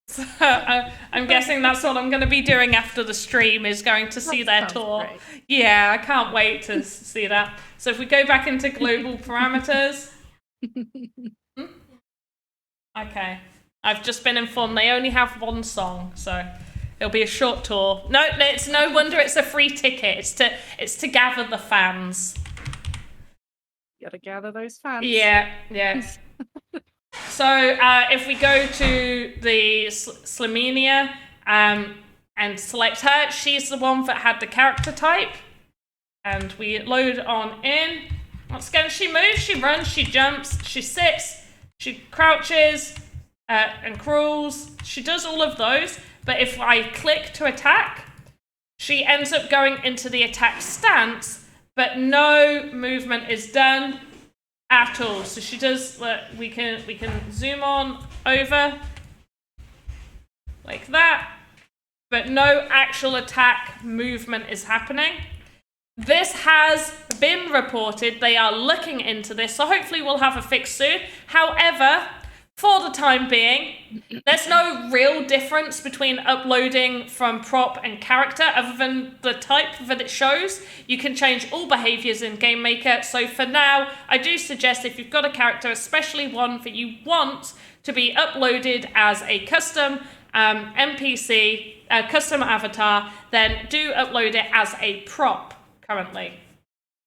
So I'm guessing that's what I'm going to be doing after the stream, is going to see their tour. Great. Yeah, I can't wait to see that. So if we go back into global parameters. Okay, I've just been informed they only have one song, so it'll be a short tour. No, it's no wonder it's a free ticket. It's to gather the fans. Gotta gather those fans. Yeah. So if we go to the Slimenia and select her, she's the one that had the character type. And we load on in. Once again, she moves, she runs, she jumps, she sits, she crouches and crawls. She does all of those. But if I click to attack, she ends up going into the attack stance, but no movement is done at all. So she does, we can zoom on over like that, but no actual attack movement is happening. This has been reported. They are looking into this, so hopefully we'll have a fix soon. However, for the time being, there's no real difference between uploading from prop and character other than the type that it shows. You can change all behaviors in GameMaker. So for now, I do suggest if you've got a character, especially one that you want to be uploaded as a custom NPC, custom avatar, then do upload it as a prop currently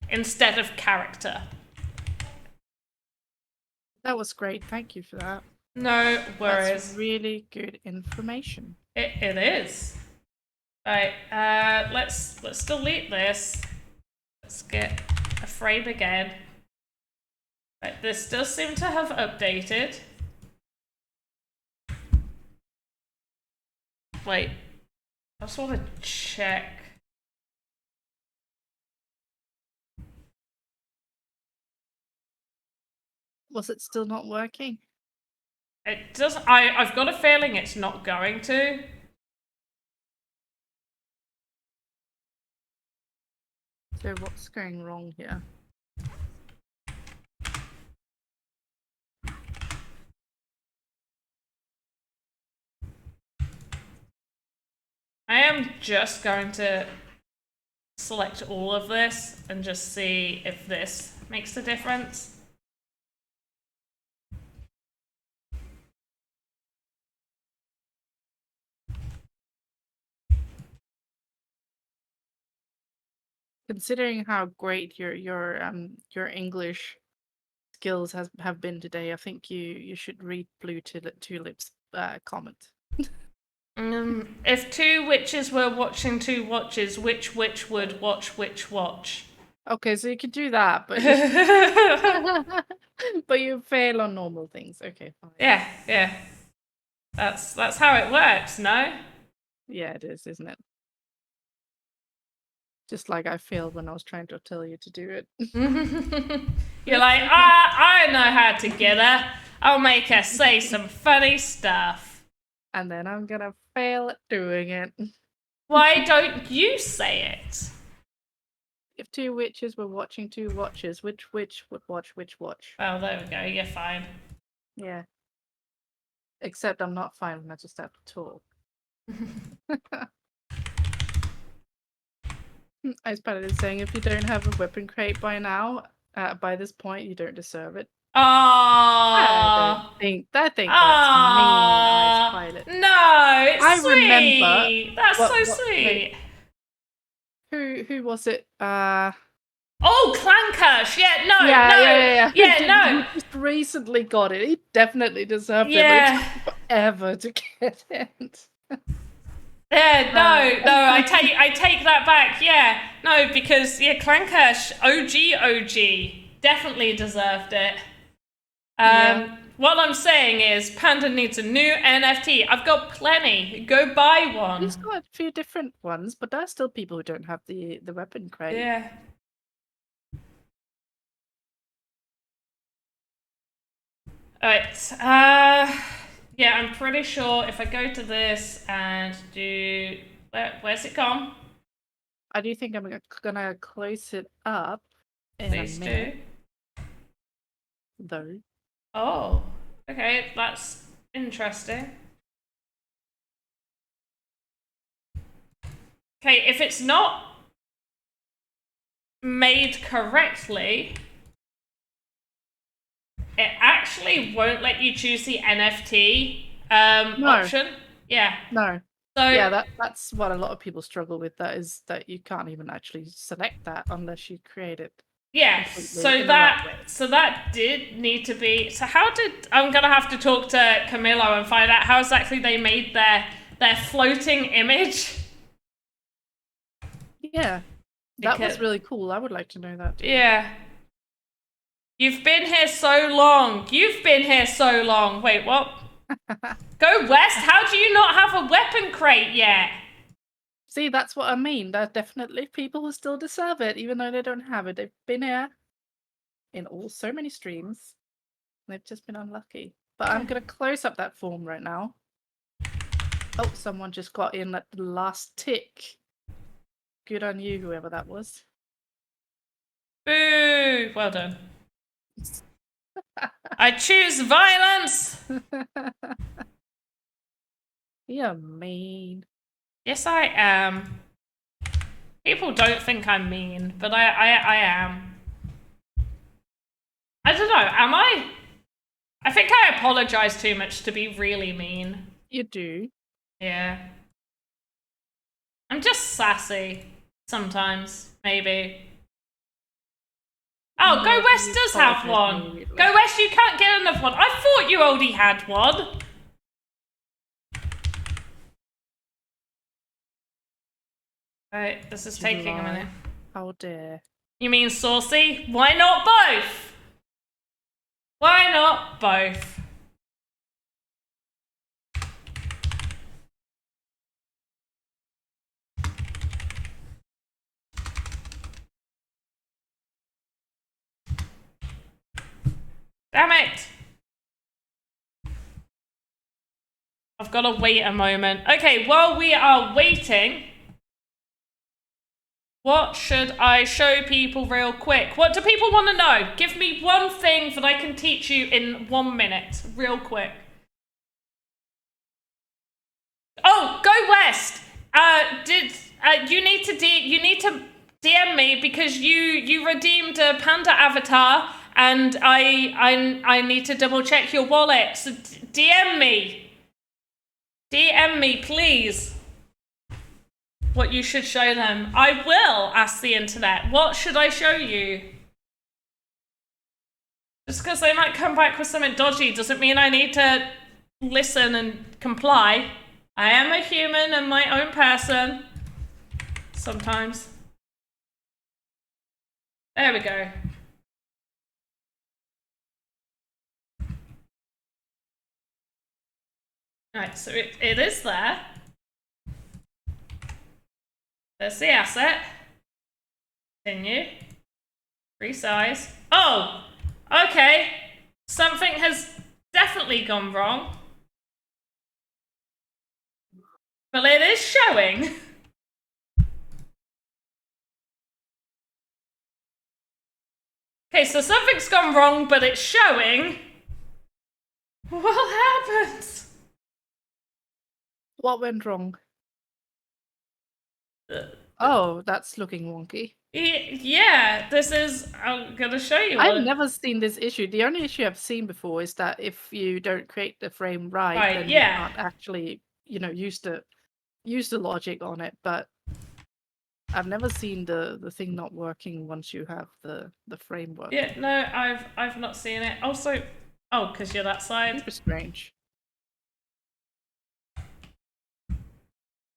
instead of character. That was great. Thank you for that. No worries. That's really good information. It is. Right, let's delete this. Let's get a frame again. Right, this does seem to have updated. Wait, I just want to check. Was it still not working? It doesn't. I've got a feeling it's not going to. So what's going wrong here? I am just going to select all of this and just see if this makes a difference. Considering how great your English skills have been today, I think you should read Blue Tulip's comment. If two witches were watching two watches, which witch would watch which watch? Okay, so you could do that, but but you fail on normal things. Okay, fine. Yeah. That's how it works, no? Yeah, it is, isn't it? Just like I failed when I was trying to tell you to do it. You're like, I know how to get her. I'll make her say some funny stuff. And then I'm gonna fail at doing it. Why don't you say it? If two witches were watching two watches, which witch would watch which watch? Well, there we go. You're fine. Yeah. Except I'm not fine when I just have to talk. Ice Pilot is saying if you don't have a weapon crate by now, by this point, you don't deserve it. I think that's mean, Ice Pilot. No, it's I sweet. remember. That's so sweet. Who was it? Oh, Clankush. Yeah, no. No. He just recently got it. He definitely deserved it. But it took forever to get it. Yeah, no, I take that back. Yeah, no, because Clankush, OG, definitely deserved it. What I'm saying is, Panda needs a new NFT. I've got plenty. Go buy one. He's got a few different ones, but there are still people who don't have the weapon crate. Yeah. Alright, yeah, I'm pretty sure if I go to this and do... Where's it gone? I do think I'm gonna close it up in Please a minute. do. Though. Oh, okay, that's interesting. Okay, if it's not made correctly, it actually won't let you choose the NFT option. Yeah. No. So yeah, that's what a lot of people struggle with. That is that you can't even actually select that unless you create it. Yeah, so that did need to be. So how did I'm gonna have to talk to Camilo and find out how exactly they made their floating image. Yeah, that was really cool. I would like to know that too. Yeah. You've been here so long. You've been here so long. Wait, what? Go west? How do you not have a weapon crate yet? See, that's what I mean. There are definitely people who still deserve it, even though they don't have it. They've been here in so many streams. They've just been unlucky. But I'm going to close up that form right now. Oh, someone just got in at the last tick. Good on you, whoever that was. Boo! Well done. I choose violence! You're mean. Yes, I am. People don't think I'm mean, but I am. I don't know, am I? I think I apologize too much to be really mean. You do. Yeah. I'm just sassy. Sometimes, maybe. Oh, Go West does have one. Go West, you can't get enough one. I thought you already had one. Right, this is taking a minute. How dare. You mean saucy? Why not both? Why not both? Damn it! I've got to wait a moment. Okay, while we are waiting, what should I show people real quick? What do people want to know? Give me one thing that I can teach you in 1 minute, real quick. Oh, go west. You need to DM me because you redeemed a panda avatar, and I need to double check your wallet. So DM me. DM me, please. What you should show them. I will ask the internet. What should I show you? Just because they might come back with something dodgy doesn't mean I need to listen and comply. I am a human and my own person. Sometimes. There we go. Right, so it is there. There's the asset. Continue. Resize. Oh! Okay. Something has definitely gone wrong. But it is showing. Okay, so something's gone wrong, but it's showing. What happened? What went wrong? Oh, that's looking wonky. Yeah, this is... I'm gonna show you. I've never seen this issue. The only issue I've seen before is that if you don't create the frame right, then you can't actually, use the logic on it. But I've never seen the thing not working once you have the frame working. Yeah, no, I've not seen it. Also, because you're that side. Super strange.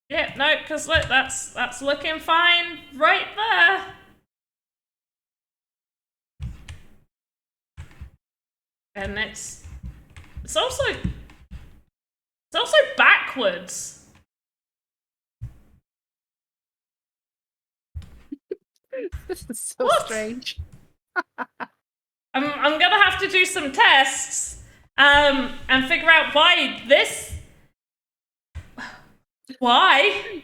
Yeah, no, because look, that's looking fine right there. And it's also backwards. This is so strange. I'm gonna have to do some tests and figure out why this. Why?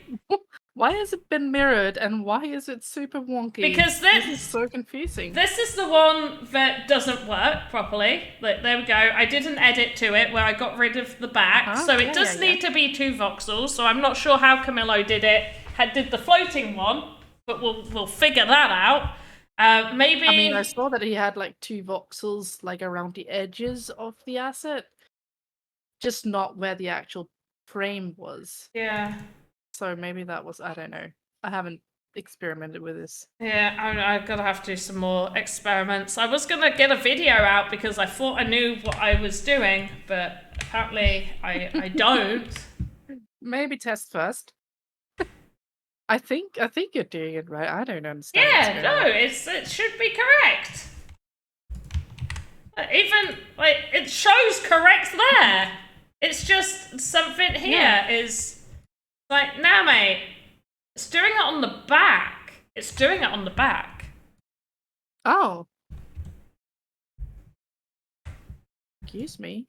Why has it been mirrored and why is it super wonky? Because this is so confusing. This is the one that doesn't work properly. Like, there we go. I did an edit to it where I got rid of the back. So it does need to be 2 voxels. So I'm not sure how Camillo did it. Did the floating one, but we'll figure that out. Maybe. I mean, I saw that he had like 2 voxels like around the edges of the asset, just not where the actual frame was. Yeah. So maybe that was, I don't know. I haven't experimented with this. Yeah, I've got to have to do some more experiments. I was going to get a video out because I thought I knew what I was doing, but apparently I don't. Maybe test first. I think you're doing it right. I don't understand. Yeah, no, it should be correct. Even like it shows correct there. It's just something here is like, nah, mate. It's doing it on the back. It's doing it on the back. Oh. Excuse me.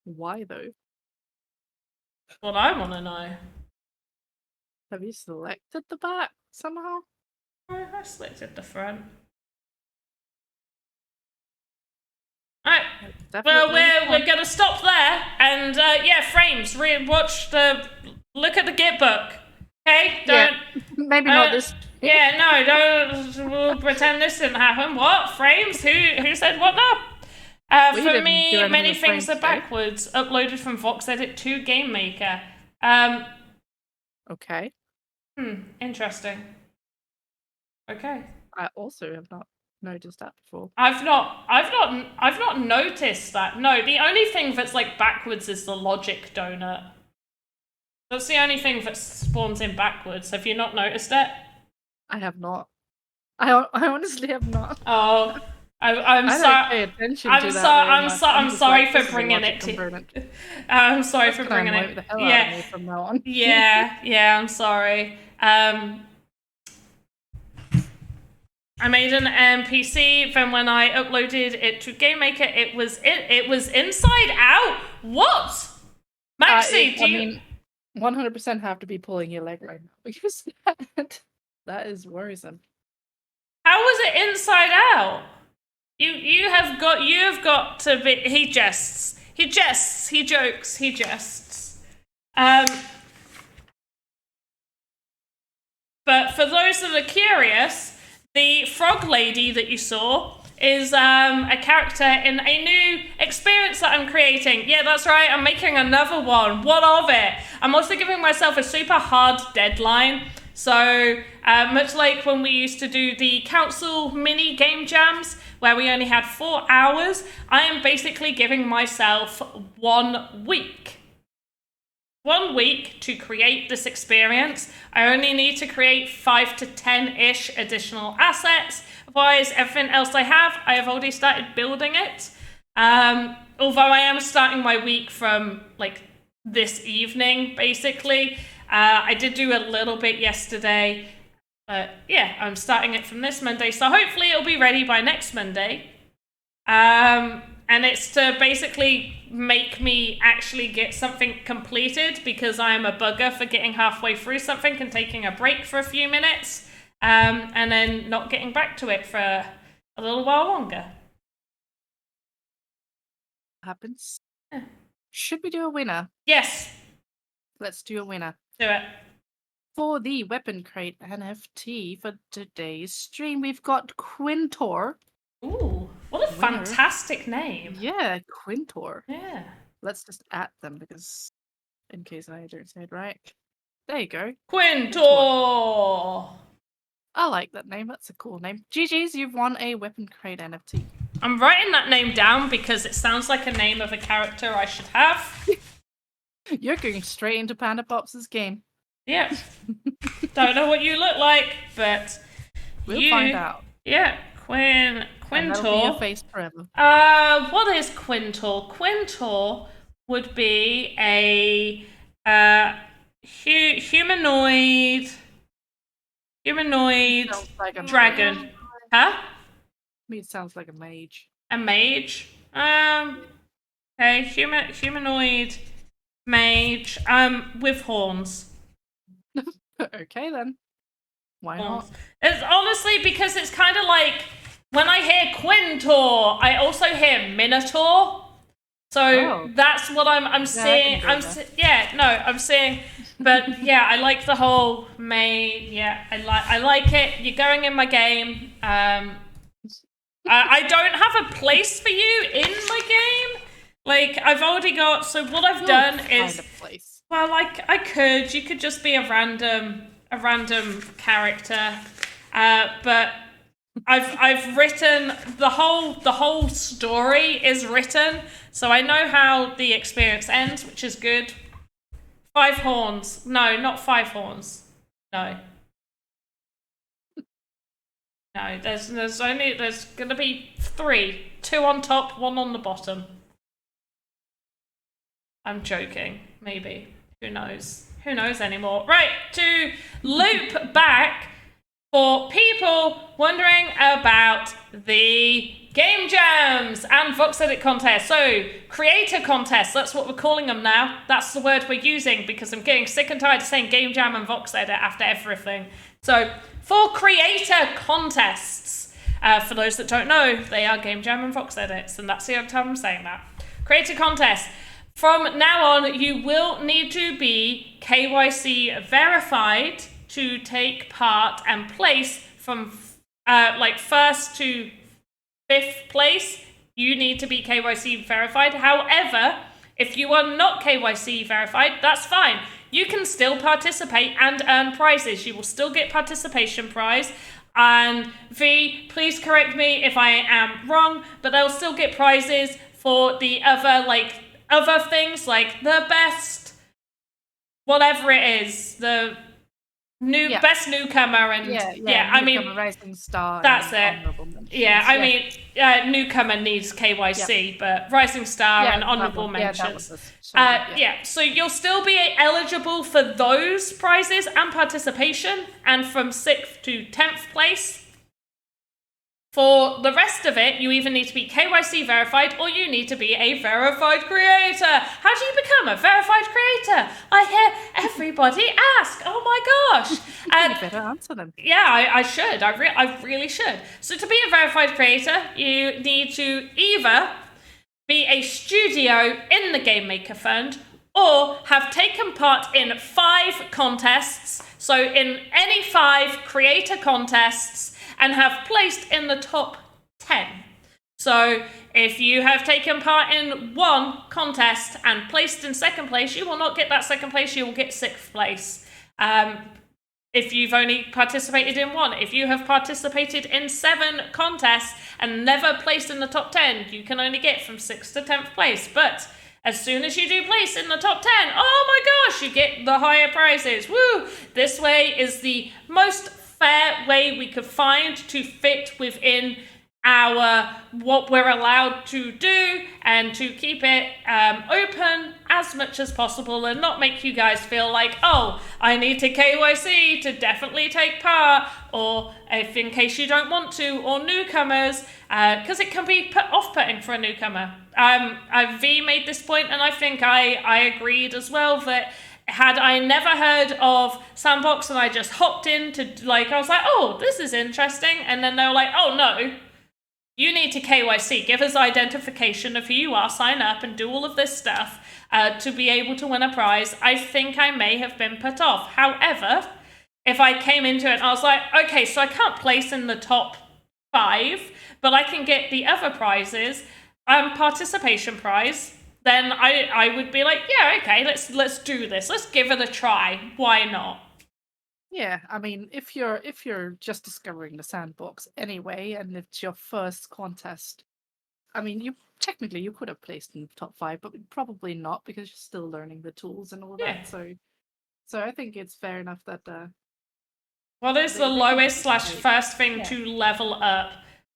Why though? That's what I want to know. Have you selected the back somehow? Oh, I selected the front. Alright, well, we're gonna stop there, and frames. Look at the Git book, okay? Maybe not this. Yeah, no, we'll pretend this didn't happen. What frames? Who said what now? For me, many things are backwards. Uploaded from VoxEdit to GameMaker. Okay. Interesting. Okay. I also have not noticed that before. I've not noticed that. No, the only thing that's like backwards is the logic donut. That's the only thing that spawns in backwards. Have you not noticed it? I have not. I honestly have not. Oh, I'm sorry. I'm sorry for bringing it to. I'm sorry for bringing it. Yeah. From now on. yeah. I'm sorry. I made an NPC. Then when I uploaded it to GameMaker, it was inside out. What? Maxi, I mean, 100% have to be pulling your leg right now because that is worrisome. how was it inside out? You have got to be. He jests. He jests. He jokes. He jests. But for those that are curious, the frog lady that you saw is a character in a new experience that I'm creating. Yeah, that's right. I'm making another one. What of it? I'm also giving myself a super hard deadline. So much like when we used to do the council mini game jams where we only had 4 hours, I am basically giving myself 1 week. 1 week to create this experience. I only need to create 5 to 10-ish additional assets. Otherwise, everything else I have already started building it. Although I am starting my week from like this evening, basically. I did do a little bit yesterday. But yeah, I'm starting it from this Monday. So hopefully it'll be ready by next Monday. And it's to basically make me actually get something completed because I am a bugger for getting halfway through something and taking a break for a few minutes and then not getting back to it for a little while longer. Happens. Yeah. Should we do a winner? Yes. Let's do a winner. Do it. For the Weapon Crate NFT for today's stream, we've got Quintor. Ooh, what a fantastic name. Yeah, Quintor. Yeah. Let's just add them because, in case I don't say it right. There you go. Quintor. I like that name. That's a cool name. GG's, you've won a Weapon Crate NFT. I'm writing that name down because it sounds like a name of a character I should have. You're going straight into Panda Pops' game. Yeah. Don't know what you look like, but we'll find out. Yeah, Quintor. That'll be your face forever. What is Quintor? Quintor would be a humanoid like dragon. Mage. Huh? I mean, it sounds like a mage. A mage. Okay, humanoid mage. With horns. Okay then. Why not? It's honestly because it's kind of like when I hear Quintor, I also hear Minotaur. So that's what I'm seeing. I'm seeing. But yeah, I like the whole May. Yeah, I like it. You're going in my game. I don't have a place for you in my game. Like I've already got. So what I've done is. Well, like you could just be a random character, but I've written the whole story is written, so I know how the experience ends, which is good. 5 horns? No, not 5 horns. No. No, there's gonna be 3, 2 on top, 1 on the bottom. I'm joking, maybe. Who knows? Who knows anymore? Right, to loop back for people wondering about the game jams and VoxEdit contests. So, creator contests, that's what we're calling them now. That's the word we're using because I'm getting sick and tired of saying game jam and VoxEdit after everything. So, for creator contests, for those that don't know, they are game jam and VoxEdits, and that's the only time I'm saying that. Creator contests. From now on, you will need to be KYC verified to take part and place from first to 5th place. You need to be KYC verified. However, if you are not KYC verified, that's fine. You can still participate and earn prizes. You will still get participation prize. And V, please correct me if I am wrong, but they'll still get prizes for the other things like the best, whatever it is, the best newcomer and I mean rising star. That's it. Yeah, I mean newcomer needs KYC, but rising star and honorable mentions. So you'll still be eligible for those prizes and participation, and from 6th to 10th place. For the rest of it, you either need to be KYC verified or you need to be a verified creator. How do you become a verified creator? I hear everybody ask. Oh my gosh. You better answer them. Yeah, I should. I really should. So to be a verified creator, you need to either be a studio in the Game Maker Fund or have taken part in 5 contests. So in any 5 creator contests, and have placed in the top 10. So if you have taken part in 1 contest and placed in 2nd place, you will not get that 2nd place, you will get 6th place. If you've only participated in 1, if you have participated in 7 contests and never placed in the top 10, you can only get from 6th to 10th place. But as soon as you do place in the top 10, oh my gosh, you get the higher prizes. Woo! This way is the most fair way we could find to fit within our what we're allowed to do and to keep it open as much as possible and not make you guys feel like, oh, I need to KYC to definitely take part, or if in case you don't want to, or newcomers, because it can be off-putting for a newcomer. V made this point and I think I agreed as well that had I never heard of Sandbox and I just hopped into, I was like, oh, this is interesting. And then they were like, oh, no, you need to KYC. Give us identification of who you are, sign up and do all of this stuff to be able to win a prize. I think I may have been put off. However, if I came into it and I was like, okay, so I can't place in the top 5, but I can get the other prizes, participation prize, then I would be like, yeah, okay, let's do this. Let's give it a try. Why not? Yeah, I mean, if you're just discovering the Sandbox anyway, and it's your first contest, I mean, you could have placed in the top 5, but probably not because you're still learning the tools and all that. So I think it's fair enough that. What is the lowest / first thing to level up?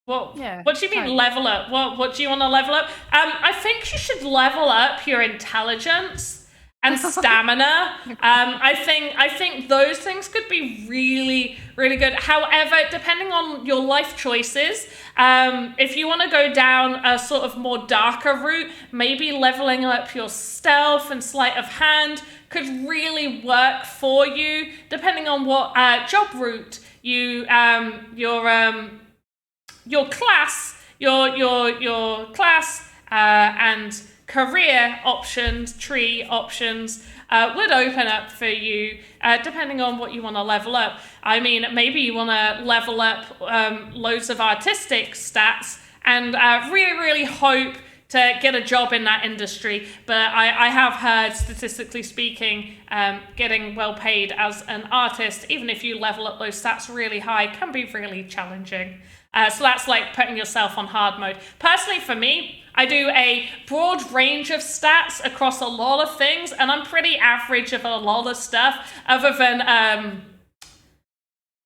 What do you mean level up? What do you want to level up? I think you should level up your intelligence and stamina. I think those things could be really, really good. However, depending on your life choices, if you want to go down a sort of more darker route, maybe leveling up your stealth and sleight of hand could really work for you, depending on what job route your class and career options, tree options would open up for you, depending on what you want to level up. I mean, maybe you want to level up loads of artistic stats and really, really hope to get a job in that industry. But I have heard, statistically speaking, getting well paid as an artist, even if you level up those stats really high, can be really challenging. So that's like putting yourself on hard mode. Personally, for me, I do a broad range of stats across a lot of things, and I'm pretty average of a lot of stuff, other than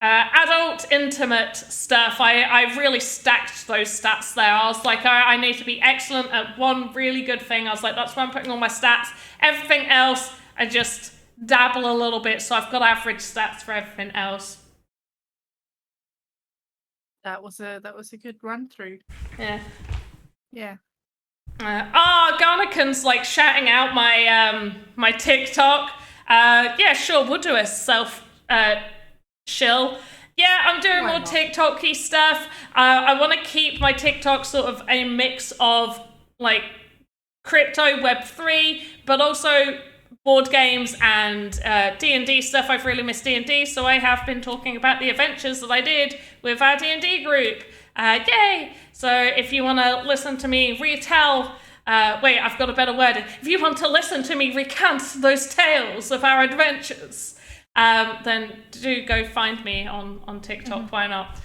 adult intimate stuff. I really stacked those stats there. I was like, I need to be excellent at one really good thing. I was like, that's where I'm putting all my stats. Everything else, I just dabble a little bit, so I've got average stats for everything else. That was a good run through. Yeah. Garnican's like shouting out my my TikTok. Yeah, sure, we'll do a self shill. Yeah, I'm doing more TikTok-y stuff. I want to keep my TikTok sort of a mix of like crypto, Web3, but also board games and D&D stuff. I've really missed D&D, so I have been talking about the adventures that I did with our D&D group. Yay! So if you want to listen to me retell, I've got a better word. If you want to listen to me recount those tales of our adventures, then do go find me on TikTok. Mm-hmm. Why not?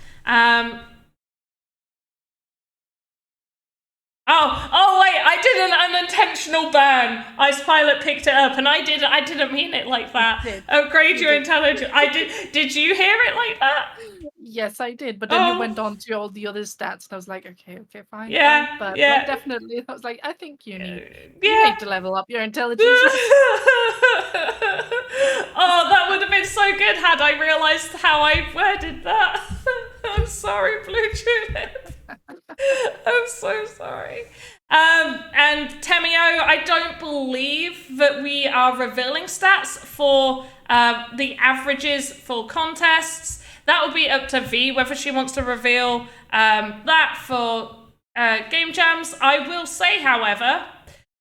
Oh wait, I did an unintentional burn. iSpilot picked it up and I didn't mean it like that. Upgrade your intelligence. I did. Did you hear it like that? Yes, I did. But then you went on to all the other stats and I was like, okay, fine. Yeah. Fine. But yeah. Definitely. I was like, I think you need to level up your intelligence. Oh, that would have been so good had I realised how I worded that. I'm sorry, Blue Tulip. I'm so sorry. And Temio, I don't believe that we are revealing stats for the averages for contests. That will be up to V whether she wants to reveal that for game jams. I will say, however,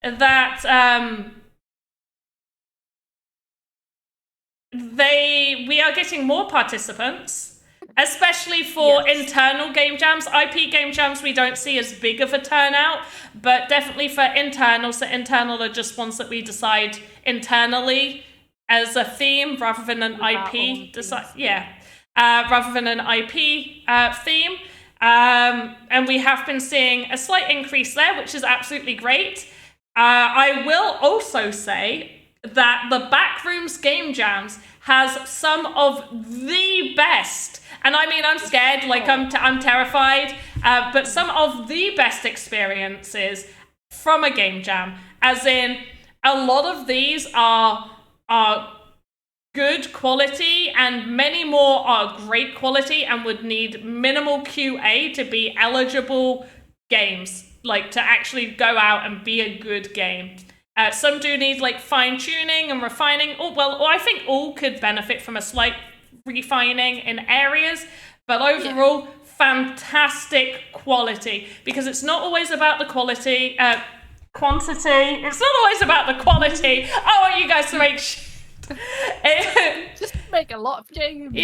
that we are getting more participants, especially for internal game jams. IP game jams we don't see as big of a turnout, but definitely for internal. So internal are just ones that we decide internally as a theme rather than an IP rather than an IP theme. And we have been seeing a slight increase there, which is absolutely great. I will also say that the Backrooms Game Jams has some of the best, and I mean, I'm scared, like I'm terrified, but some of the best experiences from a game jam, as in a lot of these are good quality, and many more are great quality and would need minimal QA to be eligible games, like to actually go out and be a good game. Some do need like fine tuning and refining. I think all could benefit from a slight refining in areas, but overall, fantastic quality, because it's not always about the quantity. It's not always about the quality. I want you guys to make just make a lot of games.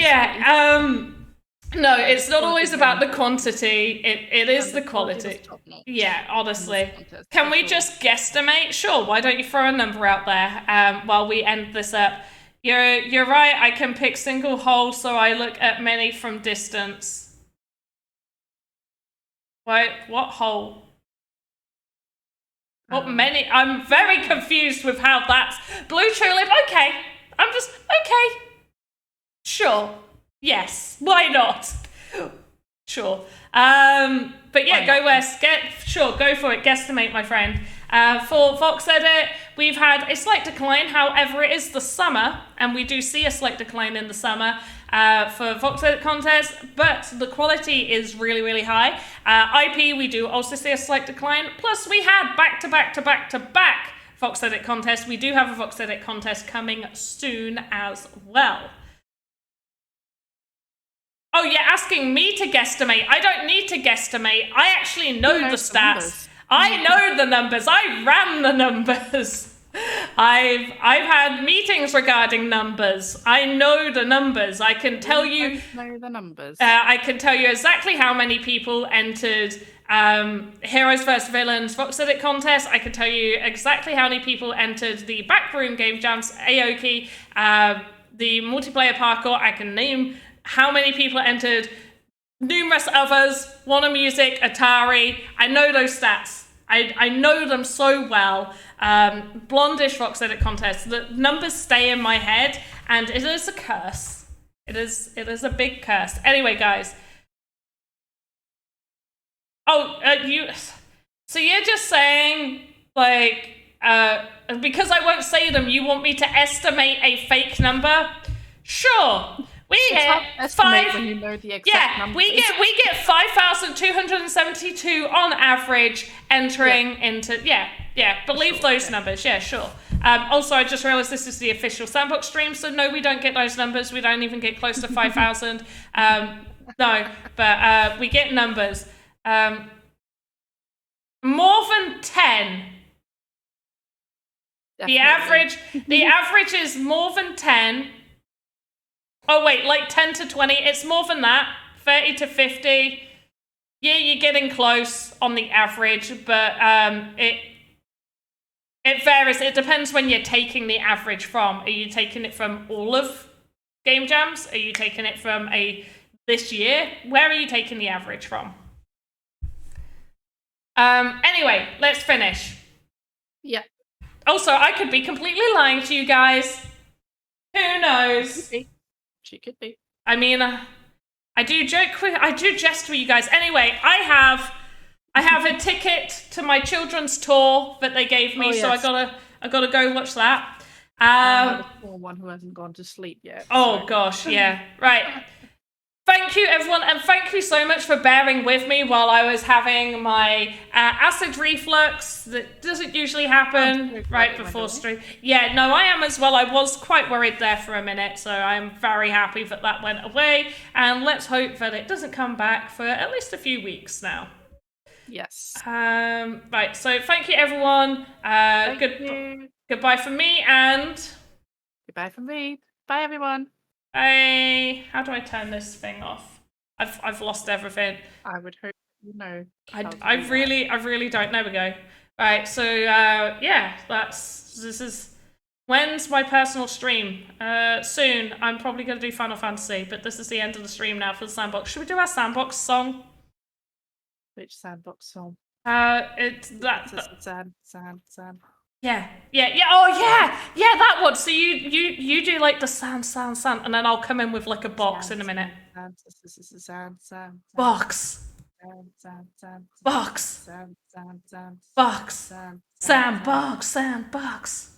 No, it's not always about the quantity. It is the quality. Yeah, honestly. Can we just guesstimate? Sure. Why don't you throw a number out there while we end this up? You're right. I can pick single hole, so I look at many from distance. Wait, what hole? What many? I'm very confused with how that's blue tulip. Okay, okay. Sure. Yes. Why not? Sure. But yeah, go west. Go for it. Guesstimate, my friend. For VoxEdit, we've had a slight decline. However, it is the summer, and we do see a slight decline in the summer for VoxEdit contests, but the quality is really, really high. IP, we do also see a slight decline. Plus, we had back-to-back VoxEdit contests. We do have a VoxEdit contest coming soon as well. Oh, you're asking me to guesstimate. I don't need to guesstimate. I actually know the stats. I know the numbers. I ran the numbers. I've had meetings regarding numbers. I know the numbers. I can tell you. Know the numbers. I can tell you exactly how many people entered Heroes vs Villains VoxEdit contest. I can tell you exactly how many people entered the Backroom Game Jams Aoki, the multiplayer parkour. I can name how many people entered numerous others, Warner Music, Atari. I know those stats. I know them so well. Blondish VoxEdit contest. The numbers stay in my head, and it is a curse. It is a big curse. Anyway, guys. So you're just saying, like, because I won't say them, you want me to estimate a fake number? Sure. We get when you know the exact numbers. we get 5,272 on average entering into believe those numbers. Yeah, sure. Also, I just realized this is the official Sandbox stream, so no, we don't get those numbers. We don't even get close to 5,000. No, but we get numbers. More than 10. Definitely. The average is more than 10. Oh, wait, like 10 to 20. It's more than that. 30 to 50. Yeah, you're getting close on the average, but it varies. It depends when you're taking the average from. Are you taking it from all of Game Jams? Are you taking it from this year? Where are you taking the average from? Anyway, let's finish. Yeah. Also, I could be completely lying to you guys. Who knows? She could be. I mean, I do jest with you guys. Anyway, I have a ticket to my children's tour that they gave me, so I gotta go watch that. I'm the poor one who hasn't gone to sleep yet. Oh gosh, yeah, right. Thank you, everyone, and thank you so much for bearing with me while I was having my acid reflux. That doesn't usually happen right before stream. Yeah, no, I am as well. I was quite worried there for a minute, so I'm very happy that that went away. And let's hope that it doesn't come back for at least a few weeks now. Yes. Right, so thank you, everyone. Thank you. Goodbye from me, and... Goodbye from me. Bye, everyone. How do I turn this thing off? I've lost everything. I would hope you know. I really don't know. We go. Right, so yeah, this is when's my personal stream? Soon. I'm probably gonna do Final Fantasy, but this is the end of the stream now for the Sandbox. Should we do our Sandbox song? Which Sandbox song? It's that. Sand. Yeah. Oh yeah, that one. So you do like the sand, and then I'll come in with like a box in a minute. Sand. Box. Sand. Box. Sand. Box. Sandbox.